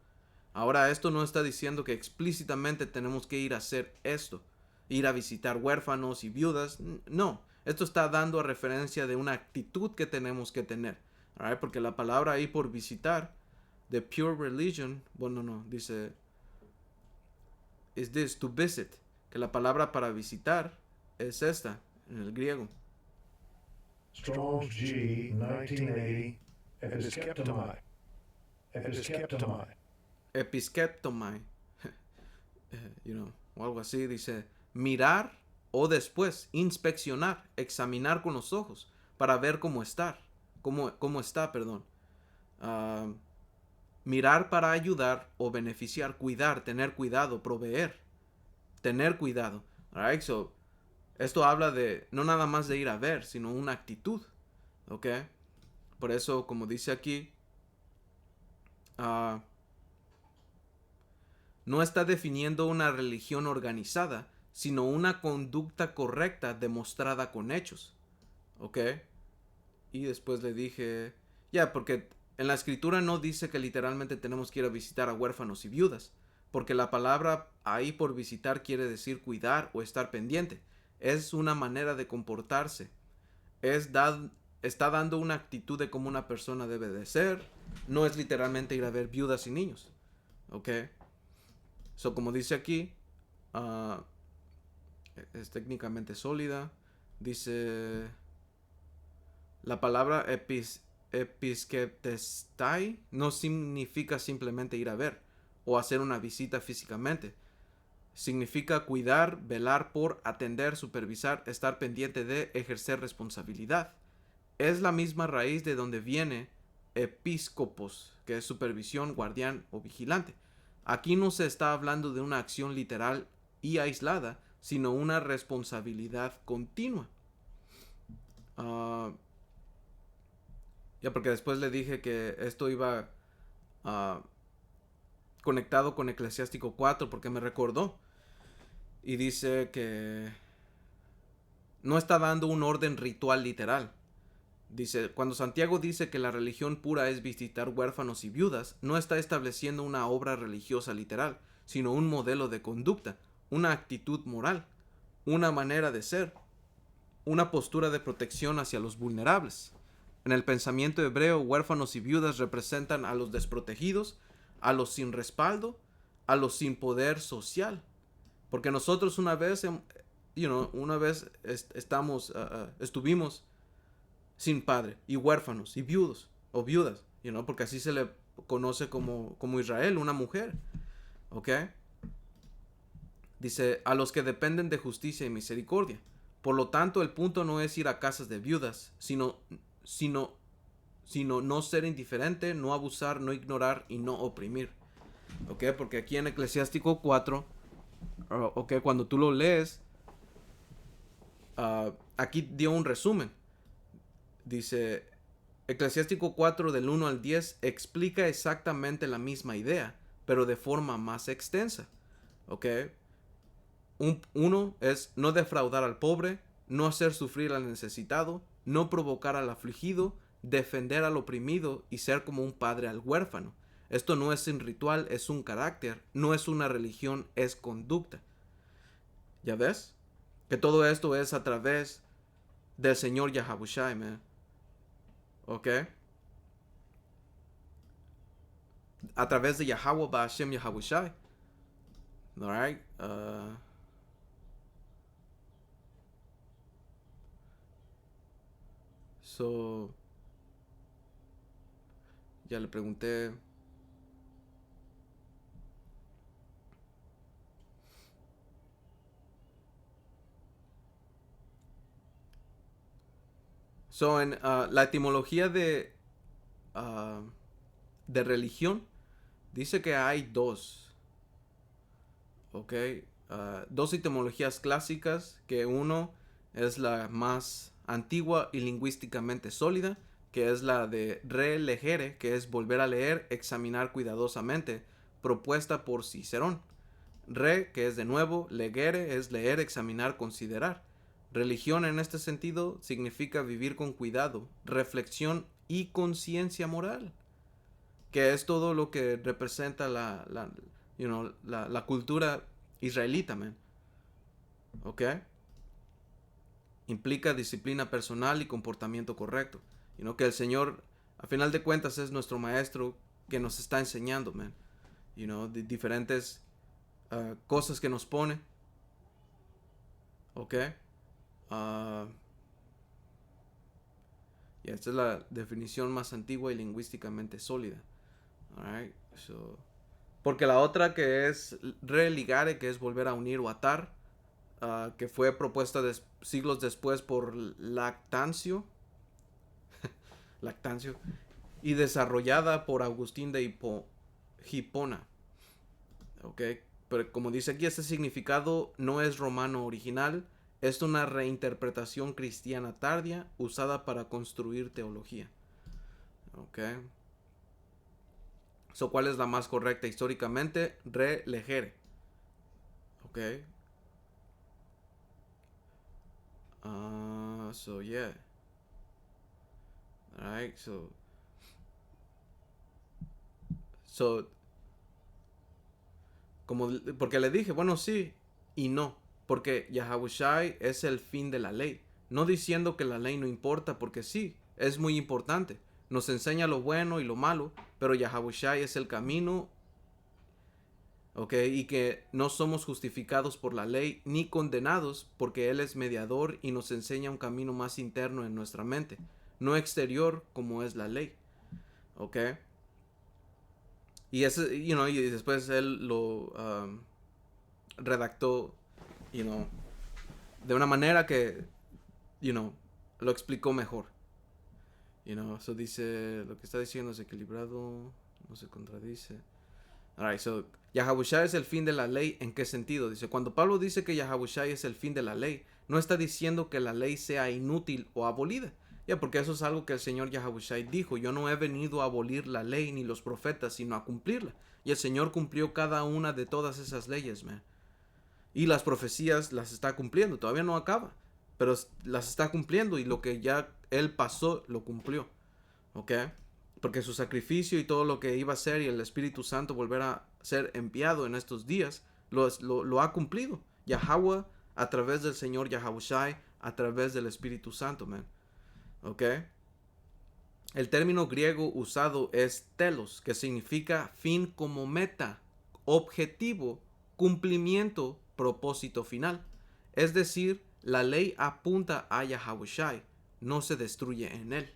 Ahora, esto no está diciendo que explícitamente tenemos que ir a hacer esto, ir a visitar huérfanos y viudas. No, esto está dando a referencia de una actitud que tenemos que tener. Right? Porque la palabra ahí por visitar, de pure religion, bueno, no, dice, is this, to visit, que la palabra para visitar es esta, en el griego. Strong's G 1980. Episkeptomai. Episkeptomai. Episkeptomai. O algo así, dice, mirar o después inspeccionar, examinar con los ojos para ver cómo está, mirar para ayudar o beneficiar, cuidar, tener cuidado, proveer, tener cuidado. Alright, so esto habla de no nada más de ir a ver, sino una actitud. ¿Ok? Por eso, como dice aquí, no está definiendo una religión organizada, sino una conducta correcta demostrada con hechos. ¿Ok? Y después le dije, porque en la escritura no dice que literalmente tenemos que ir a visitar a huérfanos y viudas, porque la palabra ahí por visitar quiere decir cuidar o estar pendiente. Es una manera de comportarse. Está dando una actitud de cómo una persona debe de ser. No es literalmente ir a ver viudas y niños. ¿Ok? So, como dice aquí, es técnicamente sólida. Dice, la palabra episkeptestai no significa simplemente ir a ver o hacer una visita físicamente. Significa cuidar, velar por, atender, supervisar, estar pendiente de, ejercer responsabilidad. Es la misma raíz de donde viene episcopos, que es supervisión, guardián o vigilante. Aquí no se está hablando de una acción literal y aislada, sino una responsabilidad continua. Porque después le dije que esto iba conectado con Eclesiástico 4, porque me recordó. Y dice que no está dando un orden ritual literal. Dice, cuando Santiago dice que la religión pura es visitar huérfanos y viudas, no está estableciendo una obra religiosa literal, sino un modelo de conducta, una actitud moral, una manera de ser, una postura de protección hacia los vulnerables. En el pensamiento hebreo, huérfanos y viudas representan a los desprotegidos, a los sin respaldo, a los sin poder social. Porque nosotros una vez estuvimos sin padre y huérfanos y viudos o viudas, porque así se le conoce como Israel, una mujer. ¿Ok? Dice, a los que dependen de justicia y misericordia. Por lo tanto, el punto no es ir a casas de viudas, sino no ser indiferente, no abusar, no ignorar y no oprimir. ¿Ok? Porque aquí en Eclesiástico 4, ok, cuando tú lo lees, aquí dio un resumen. Dice, Eclesiástico 4 del 1 al 10 explica exactamente la misma idea, pero de forma más extensa. ¿Ok? Uno es no defraudar al pobre, no hacer sufrir al necesitado, no provocar al afligido, defender al oprimido y ser como un padre al huérfano. Esto no es un ritual, es un carácter, no es una religión, es conducta. ¿Ya ves? Que todo esto es a través del Señor Yahabushai, man. ¿Ok? A través de Yahweh Ba'ashem Yahabushai. Alright? So, ya le pregunté. So, en la etimología de religión, dice que hay dos. ¿Ok? Dos etimologías clásicas, que uno es la más antigua y lingüísticamente sólida, que es la de relegere, que es volver a leer, examinar cuidadosamente, propuesta por Cicerón. Re, que es de nuevo, legere es leer, examinar, considerar. Religión en este sentido significa vivir con cuidado, reflexión y conciencia moral, que es todo lo que representa la cultura israelita, man. ¿Ok? Implica disciplina personal y comportamiento correcto. Que el Señor, a final de cuentas, es nuestro maestro que nos está enseñando, man. Diferentes cosas que nos pone. ¿Ok? Y esta es la definición más antigua y lingüísticamente sólida. Alright, so, porque la otra, que es religare, que es volver a unir o atar, que fue propuesta siglos después por Lactancio, y desarrollada por Agustín de Hipona. ¿Ok? Pero como dice aquí, este significado no es romano original, es una reinterpretación cristiana tardía usada para construir teología. ¿Ok? So, ¿cuál es la más correcta históricamente? Relegere. ¿Ok? So, yeah. Alright, so, porque le dije, bueno, sí y no, porque Yahabushai es el fin de la ley, no diciendo que la ley no importa, porque sí, es muy importante, nos enseña lo bueno y lo malo, pero Yahabushai es el camino, ok, y que no somos justificados por la ley ni condenados, porque Él es mediador y nos enseña un camino más interno en nuestra mente, no exterior como es la ley, ok. Y ese, y después él lo redactó, you know, de una manera que, lo explicó mejor. So dice, lo que está diciendo es equilibrado, no se contradice. Alright, so, Yahabushai es el fin de la ley, ¿en qué sentido? Dice, cuando Pablo dice que Yahabushai es el fin de la ley, no está diciendo que la ley sea inútil o abolida. Porque eso es algo que el Señor Yahabushai dijo, yo no he venido a abolir la ley ni los profetas, sino a cumplirla. Y el Señor cumplió cada una de todas esas leyes, man. Y las profecías las está cumpliendo, todavía no acaba, pero las está cumpliendo, y lo que ya Él pasó, lo cumplió. ¿Ok? Porque su sacrificio y todo lo que iba a hacer y el Espíritu Santo volver a ser enviado en estos días, lo ha cumplido. Yahweh a través del Señor Yahabushai, a través del Espíritu Santo, man. ¿Ok? El término griego usado es telos, que significa fin como meta, objetivo, cumplimiento, propósito final. Es decir, la ley apunta a Yahabushai, no se destruye en él.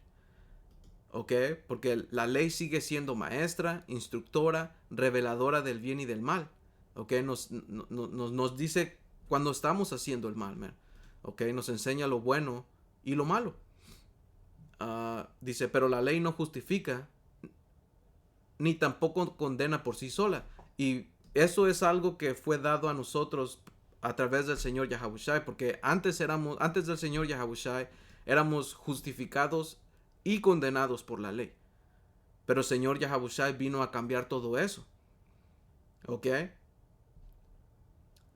¿ok? Porque la ley sigue siendo maestra, instructora, reveladora del bien y del mal, ¿ok? Nos dice cuando estamos haciendo el mal, man, ¿ok? Nos enseña lo bueno y lo malo. Dice, pero la ley no justifica ni tampoco condena por sí sola. Y eso es algo que fue dado a nosotros a través del Señor Yahabushai, porque antes del Señor Yahabushai, éramos justificados y condenados por la ley. Pero el Señor Yahabushai vino a cambiar todo eso. ¿Ok?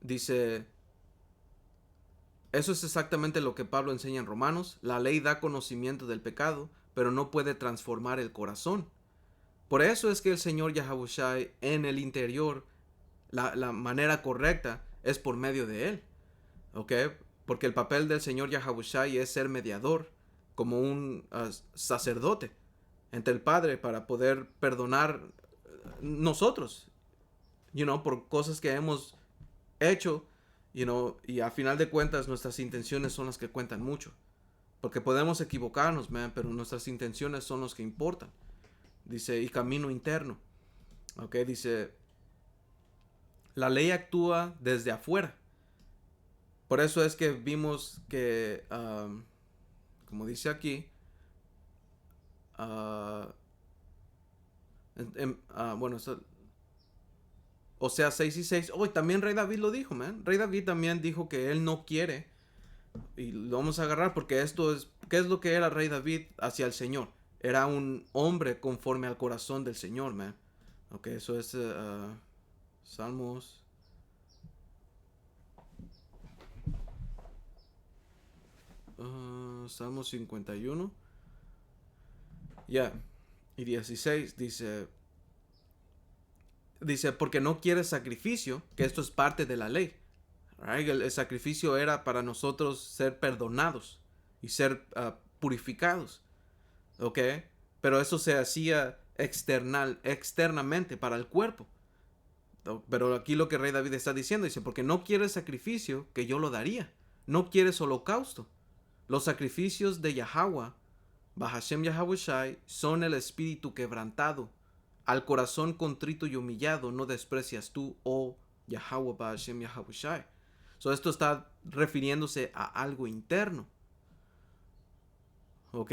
Dice, eso es exactamente lo que Pablo enseña en Romanos. La ley da conocimiento del pecado, pero no puede transformar el corazón. Por eso es que el Señor Yahabushai en el interior, la manera correcta es por medio de Él. ¿Ok? Porque el papel del Señor Yahabushai es ser mediador, como un sacerdote entre el Padre para poder perdonar nosotros, por cosas que hemos hecho, y a final de cuentas nuestras intenciones son las que cuentan mucho. Porque podemos equivocarnos, man, pero nuestras intenciones son las que importan. Dice, y camino interno. Ok, dice, la ley actúa desde afuera. Por eso es que vimos que, como dice aquí, bueno, o sea, 6 y 6. Oh, también Rey David lo dijo, man. Rey David también dijo que él no quiere. Y lo vamos a agarrar porque esto es... ¿Qué es lo que era Rey David hacia el Señor? Era un hombre conforme al corazón del Señor, man. Ok, eso es Salmos... Salmos 51. Ya. Y 16 dice... Dice, porque no quiere sacrificio, que esto es parte de la ley. Right? El sacrificio era para nosotros ser perdonados y ser purificados. ¿Ok? Pero eso se hacía externamente para el cuerpo. Pero aquí lo que Rey David está diciendo, dice, porque no quieres sacrificio, que yo lo daría. No quieres holocausto. Los sacrificios de Yahweh, Bahashem Yahawashi, son el espíritu quebrantado. Al corazón contrito y humillado no desprecias tú, oh Yahweh Bahashem Yahawashi. Esto está refiriéndose a algo interno. ¿Ok?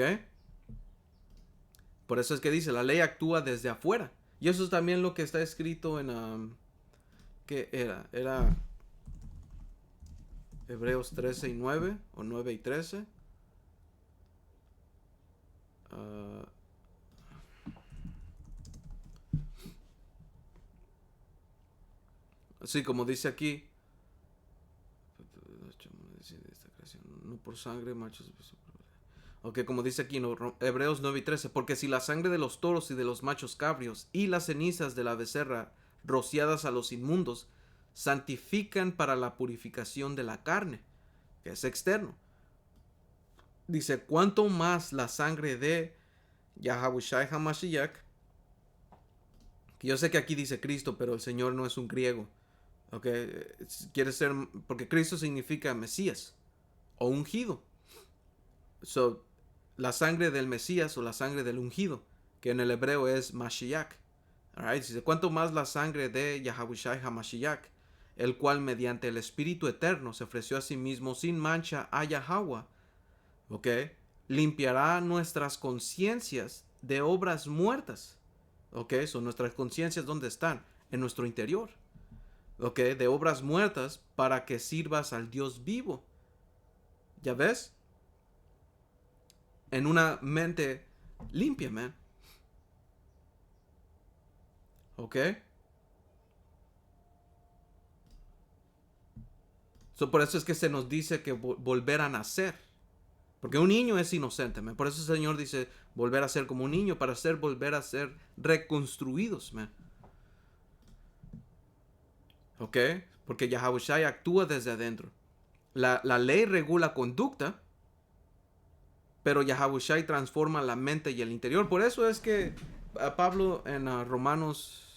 Por eso es que dice, la ley actúa desde afuera. Y eso es también lo que está escrito en... ¿qué era? Era Hebreos 13 y 9, o 9 y 13. Sí, como dice aquí, no por sangre, machos. Ok, como dice aquí, no, Hebreos 9 y 13. Porque si la sangre de los toros y de los machos cabrios y las cenizas de la becerra rociadas a los inmundos santifican para la purificación de la carne, que es externo. Dice, cuánto más la sangre de Yahawashi HaMashiach, que yo sé que aquí dice Cristo, pero el Señor no es un griego. Ok, quiere ser, porque Cristo significa Mesías o ungido. So, la sangre del Mesías o la sangre del ungido, que en el hebreo es Mashiach. Alright, dice, cuánto más la sangre de Yahawashi HaMashiach, el cual mediante el Espíritu Eterno se ofreció a sí mismo sin mancha a Yahweh, ¿ok? Limpiará nuestras conciencias de obras muertas, ¿ok? Son nuestras conciencias, ¿dónde están? En nuestro interior, ¿ok? De obras muertas para que sirvas al Dios vivo. ¿Ya ves? En una mente limpia, man. ¿Ok? Por eso es que se nos dice que volver a nacer. Porque un niño es inocente, man. Por eso el Señor dice volver a ser como un niño para volver a ser reconstruidos, man. ¿Ok? Porque Yahawashi actúa desde adentro. La ley regula conducta, pero Yahawashi transforma la mente y el interior. Por eso es que Pablo en Romanos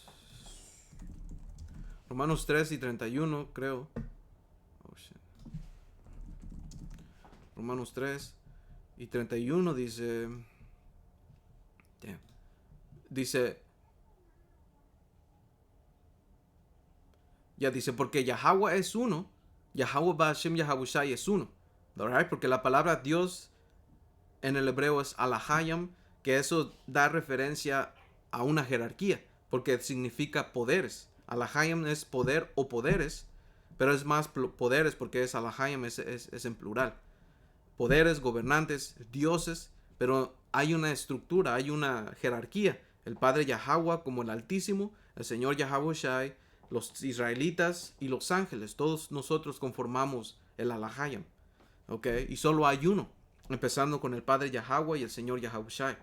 3 y 31, creo. Romanos 3 y 31 dice... Damn. Dice, porque Yahweh es uno, Yahweh Ba'Shem Yahabushai es uno, alright, porque la palabra Dios en el hebreo es Alahayam, que eso da referencia a una jerarquía, porque significa poderes. Alahayam es poder o poderes, pero es más poderes porque es Alahayam, es en plural. Poderes, gobernantes, dioses, pero hay una estructura, hay una jerarquía. El Padre Yahweh como el Altísimo, el Señor Yahabushai, los israelitas y los ángeles, todos nosotros conformamos el Alahayam, ¿ok? Y solo hay uno, empezando con el Padre Yahweh y el Señor Yahabushai,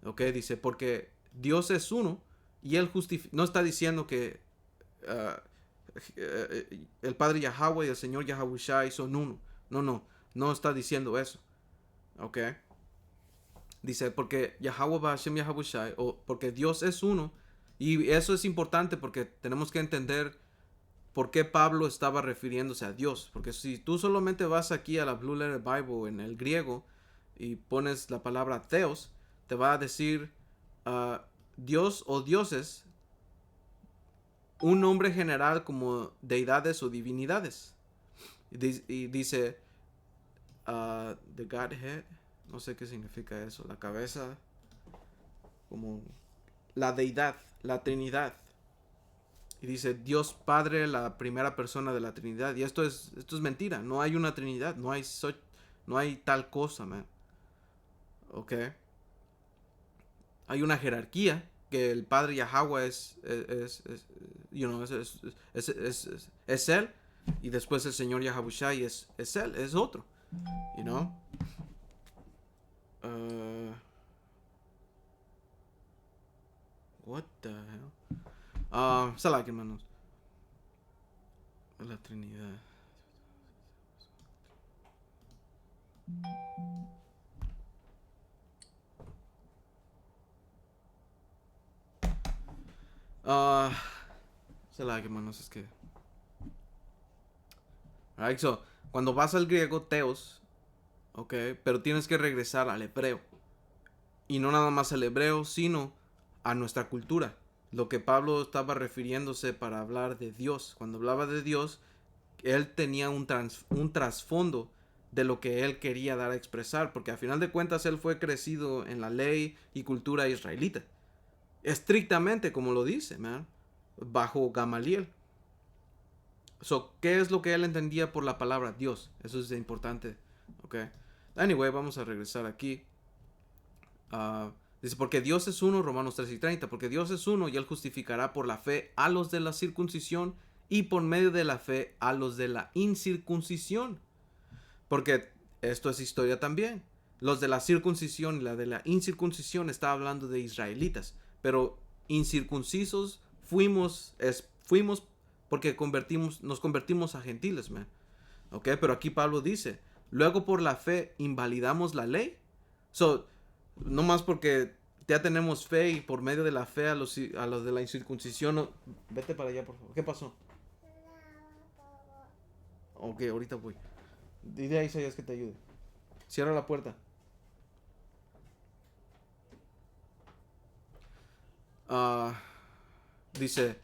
¿ok? Dice, porque Dios es uno y Él no está diciendo que el Padre Yahweh y el Señor Yahabushai son uno. No está diciendo eso, ¿ok? Dice, porque Yahweh Ba'Shem Yahabushai, o porque Dios es uno, y eso es importante porque tenemos que entender por qué Pablo estaba refiriéndose a Dios, porque si tú solamente vas aquí a la Blue Letter Bible en el griego y pones la palabra Theos, te va a decir Dios o dioses, un nombre general como deidades o divinidades, y dice the Godhead, no sé qué significa eso, la cabeza, como la deidad, la Trinidad. Y dice Dios Padre, la primera persona de la Trinidad. Y esto es mentira. No hay una Trinidad. No hay tal cosa, man. ¿Ok? Hay una jerarquía que el Padre Yahweh es Él. Y después el Señor Yahabushai es Él, es otro. You know? What the hell? Salak, hermanos. La Trinidad. Salak, hermanos, es que. Alright, so, cuando vas al griego, Theos, ok, pero tienes que regresar al hebreo. Y no nada más al hebreo, sino a nuestra cultura. Lo que Pablo estaba refiriéndose para hablar de Dios. Cuando hablaba de Dios, él tenía un trasfondo de lo que él quería dar a expresar, porque a final de cuentas él fue crecido en la ley y cultura israelita. Estrictamente, como lo dice, man, bajo Gamaliel. So, ¿qué es lo que él entendía por la palabra Dios? Eso es importante, ok. Anyway, vamos a regresar aquí. Dice, porque Dios es uno, Romanos 3:30, porque Dios es uno y Él justificará por la fe a los de la circuncisión y por medio de la fe a los de la incircuncisión. Porque esto es historia también. Los de la circuncisión y la de la incircuncisión está hablando de israelitas, pero incircuncisos fuimos porque nos convertimos a gentiles, man. Ok, pero aquí Pablo dice, luego por la fe invalidamos la ley. So, no más porque ya tenemos fe y por medio de la fe a los de la incircuncisión. No, vete para allá, por favor. ¿Qué pasó? Ok, ahorita voy. Dile a Isaías que te ayude. Cierra la puerta. Dice,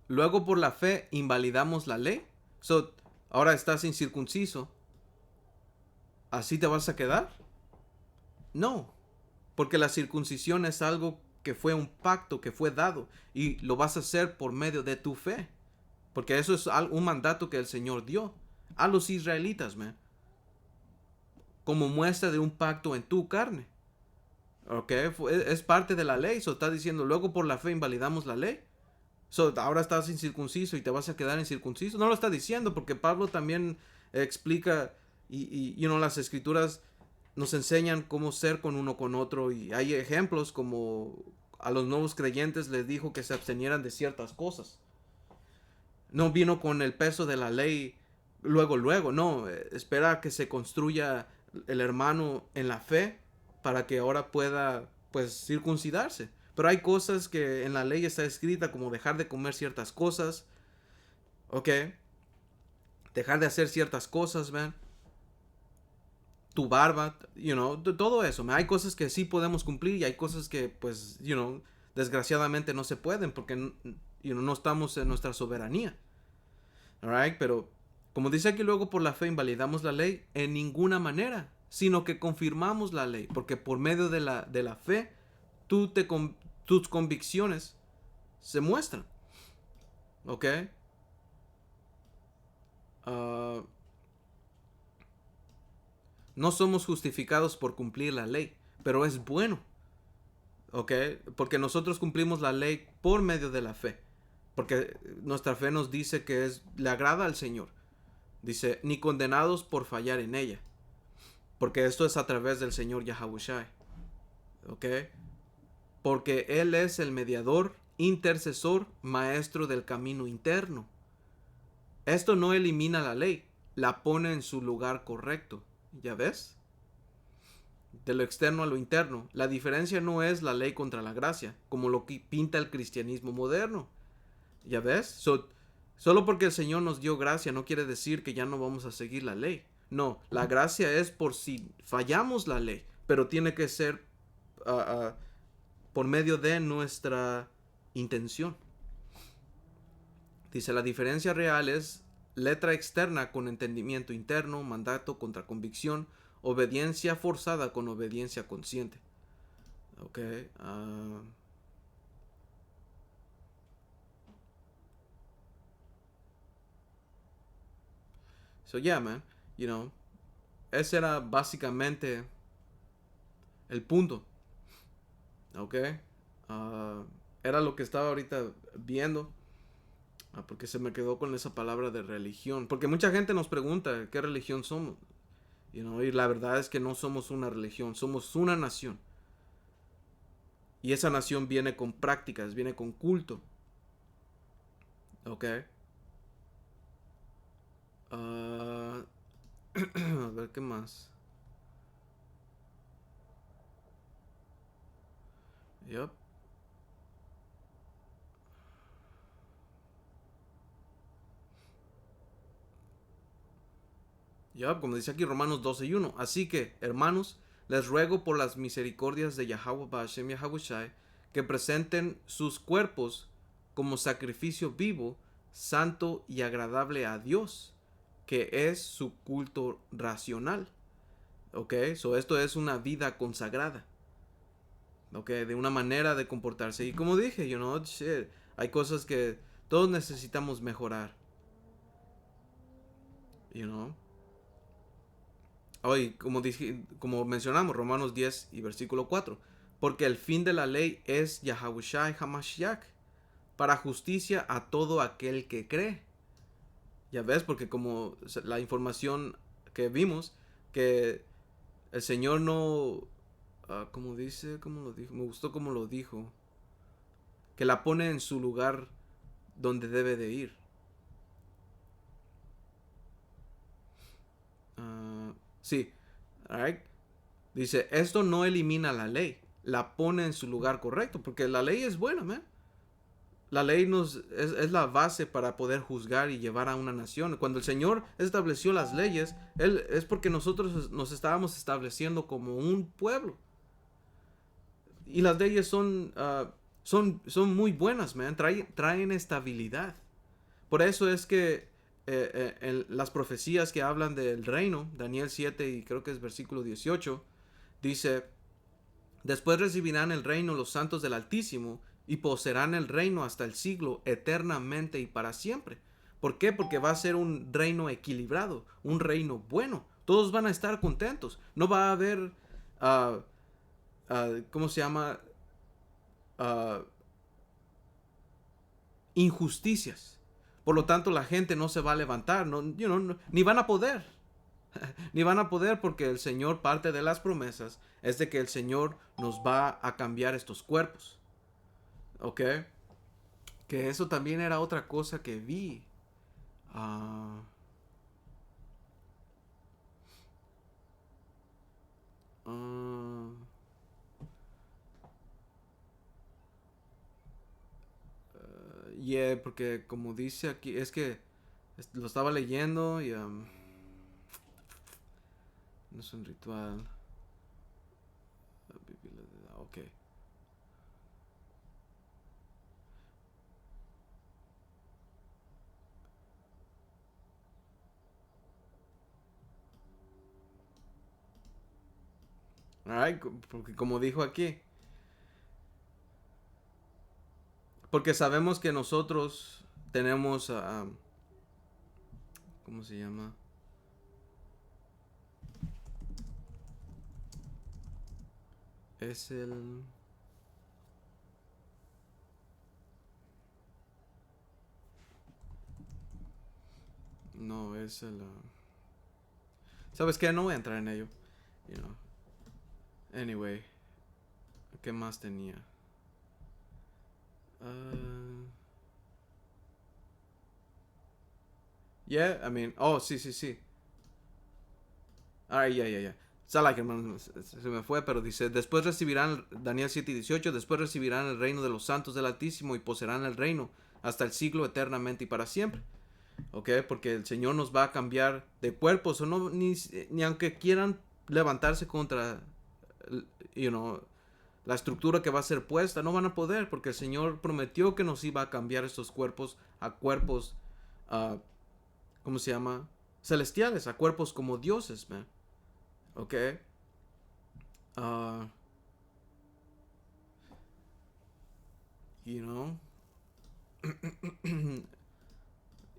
luego por la fe invalidamos la ley. So, ahora estás incircunciso. ¿Así te vas a quedar? No, porque la circuncisión es algo que fue un pacto que fue dado y lo vas a hacer por medio de tu fe, porque eso es un mandato que el Señor dio a los israelitas, man, como muestra de un pacto en tu carne. Ok, es parte de la ley. So está diciendo, luego por la fe invalidamos la ley. So ahora estás incircunciso y te vas a quedar incircunciso. No lo está diciendo porque Pablo también explica y las escrituras nos enseñan cómo ser con uno con otro, y hay ejemplos como a los nuevos creyentes les dijo que se abstenieran de ciertas cosas. No vino con el peso de la ley luego, no, espera a que se construya el hermano en la fe para que ahora pueda pues circuncidarse. Pero hay cosas que en la ley está escrita como dejar de comer ciertas cosas, ok, dejar de hacer ciertas cosas, ven. tu barba, todo eso. Hay cosas que sí podemos cumplir y hay cosas que, pues, desgraciadamente no se pueden porque, no estamos en nuestra soberanía. Alright, pero como dice aquí luego, por la fe invalidamos la ley en ninguna manera, sino que confirmamos la ley, porque por medio de la fe, tus convicciones se muestran. ¿Ok? Ah, no somos justificados por cumplir la ley, pero es bueno. ¿Ok? Porque nosotros cumplimos la ley por medio de la fe. Porque nuestra fe nos dice que le agrada al Señor. Dice, ni condenados por fallar en ella. Porque esto es a través del Señor Yahawashi. ¿Ok? Porque Él es el mediador, intercesor, maestro del camino interno. Esto no elimina la ley, la pone en su lugar correcto. ¿Ya ves? De lo externo a lo interno. La diferencia no es la ley contra la gracia, como lo que pinta el cristianismo moderno. ¿Ya ves? Solo porque el Señor nos dio gracia no quiere decir que ya no vamos a seguir la ley. No, la gracia es por si fallamos la ley, pero tiene que ser por medio de nuestra intención. Dice, la diferencia real es letra externa con entendimiento interno, mandato contra convicción, obediencia forzada con obediencia consciente. Ok. So yeah, man, ese era básicamente el punto. Ok. Era lo que estaba ahorita viendo. Porque se me quedó con esa palabra de religión. Porque mucha gente nos pregunta qué religión somos. Y la verdad es que no somos una religión, somos una nación. Y esa nación viene con prácticas, viene con culto. Ok. A ver qué más. Yep. Ya, como dice aquí Romanos 12:1. Así que, hermanos, les ruego por las misericordias de Yahweh Ba'ashem Yahawashi que presenten sus cuerpos como sacrificio vivo, santo y agradable a Dios, que es su culto racional. Ok, esto es una vida consagrada. Ok, de una manera de comportarse. Y como dije, shit, hay cosas que todos necesitamos mejorar. You know. Hoy, como mencionamos, Romanos 10 y versículo 4. Porque el fin de la ley es Yahawashi Hamashiach, para justicia a todo aquel que cree. Ya ves, porque como la información que vimos, que el Señor no, como dice, como lo dijo, me gustó como lo dijo, que la pone en su lugar donde debe de ir. Sí, alright. Dice, esto no elimina la ley, la pone en su lugar correcto, porque la ley es buena, man. La ley es la base para poder juzgar y llevar a una nación. Cuando el Señor estableció las leyes, es porque nosotros nos estábamos estableciendo como un pueblo. Y las leyes son muy buenas, man. Traen estabilidad. Por eso es que en las profecías que hablan del reino, Daniel 7 y creo que es versículo 18, dice, después recibirán el reino los santos del Altísimo y poseerán el reino hasta el siglo, eternamente y para siempre. ¿Por qué? Porque va a ser un reino equilibrado, un reino bueno. Todos van a estar contentos. No va a haber, ¿cómo se llama? Uh, Injusticias. Por lo tanto, la gente no se va a levantar, ni van a poder. Ni van a poder porque el Señor, parte de las promesas, es de que el Señor nos va a cambiar estos cuerpos. ¿Ok? Que eso también era otra cosa que vi. Uh, uh, yeah, porque como dice aquí, es que lo estaba leyendo y No es un ritual. Ok. Alright, porque como dijo aquí. Porque sabemos que nosotros tenemos... ¿cómo se llama? Es el... No, es el... ¿sabes qué? No voy a entrar en ello. You know. Anyway. ¿Qué más tenía? Yeah, I mean... Oh, sí, sí, sí. Alright, ya. Like, hermano, se me fue, pero dice, después recibirán, Daniel 7:18, después recibirán el reino de los santos del Altísimo y poseerán el reino hasta el siglo eternamente y para siempre. ¿Ok? Porque el Señor nos va a cambiar de cuerpos, o no, ni aunque quieran levantarse contra, you know, la estructura que va a ser puesta, no van a poder, porque el Señor prometió que nos iba a cambiar estos cuerpos a cuerpos, ¿cómo se llama? Celestiales, a cuerpos como dioses, man. ¿Ok? You know.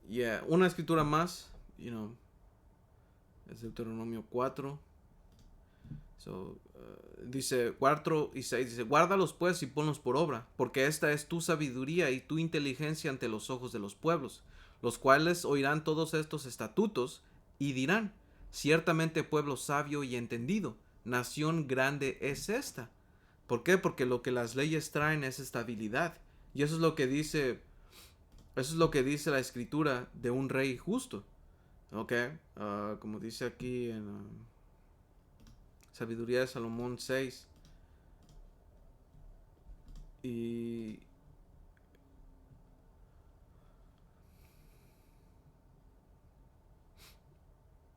Yeah, una escritura más, you know, es Deuteronomio 4. So, dice 4 y 6, dice, guárdalos pues y ponlos por obra, porque esta es tu sabiduría y tu inteligencia ante los ojos de los pueblos, los cuales oirán todos estos estatutos y dirán, ciertamente pueblo sabio y entendido, nación grande es esta. ¿Por qué? Porque lo que las leyes traen es estabilidad. Y eso es lo que dice la escritura de un rey justo. ¿Ok? Como dice aquí en Sabiduría de Salomón 6. Y...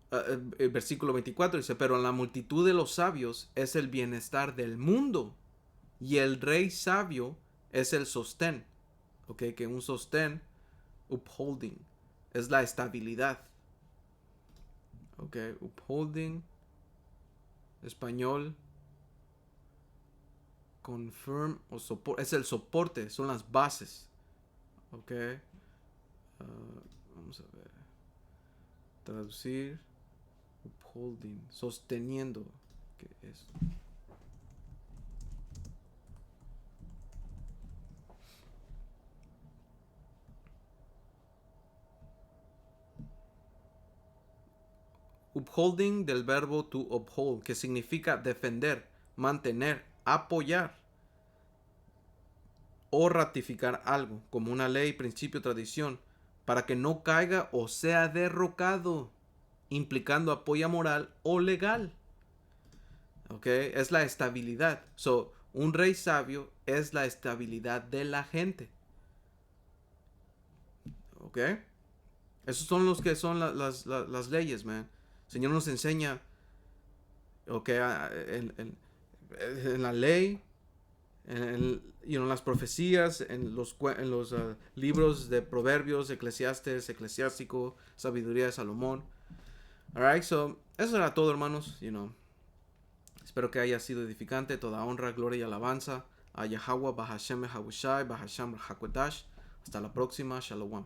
el versículo 24 dice, pero en la multitud de los sabios es el bienestar del mundo, y el rey sabio es el sostén. ¿Ok? Que un sostén, upholding, es la estabilidad. ¿Ok? Upholding, español, confirm o soporte, es el soporte, son las bases. Ok. Vamos a ver. Traducir. Upholding. Sosteniendo. ¿Qué es? Upholding del verbo to uphold, que significa defender, mantener, apoyar o ratificar algo, como una ley, principio, tradición, para que no caiga o sea derrocado, implicando apoyo moral o legal. ¿Ok? Es la estabilidad. So, un rey sabio es la estabilidad de la gente. ¿Ok? Esos son los que son las leyes, man. El Señor nos enseña, ¿ok? En la ley, en las profecías, en los libros de Proverbios, Eclesiastes, Eclesiástico, Sabiduría de Salomón. Alright, so, eso era todo, hermanos. Espero que haya sido edificante. Toda honra, gloria y alabanza a Yahweh, Bahashem, Yahushai, Bahashem, Hakwadash. Hasta la próxima. Shalom.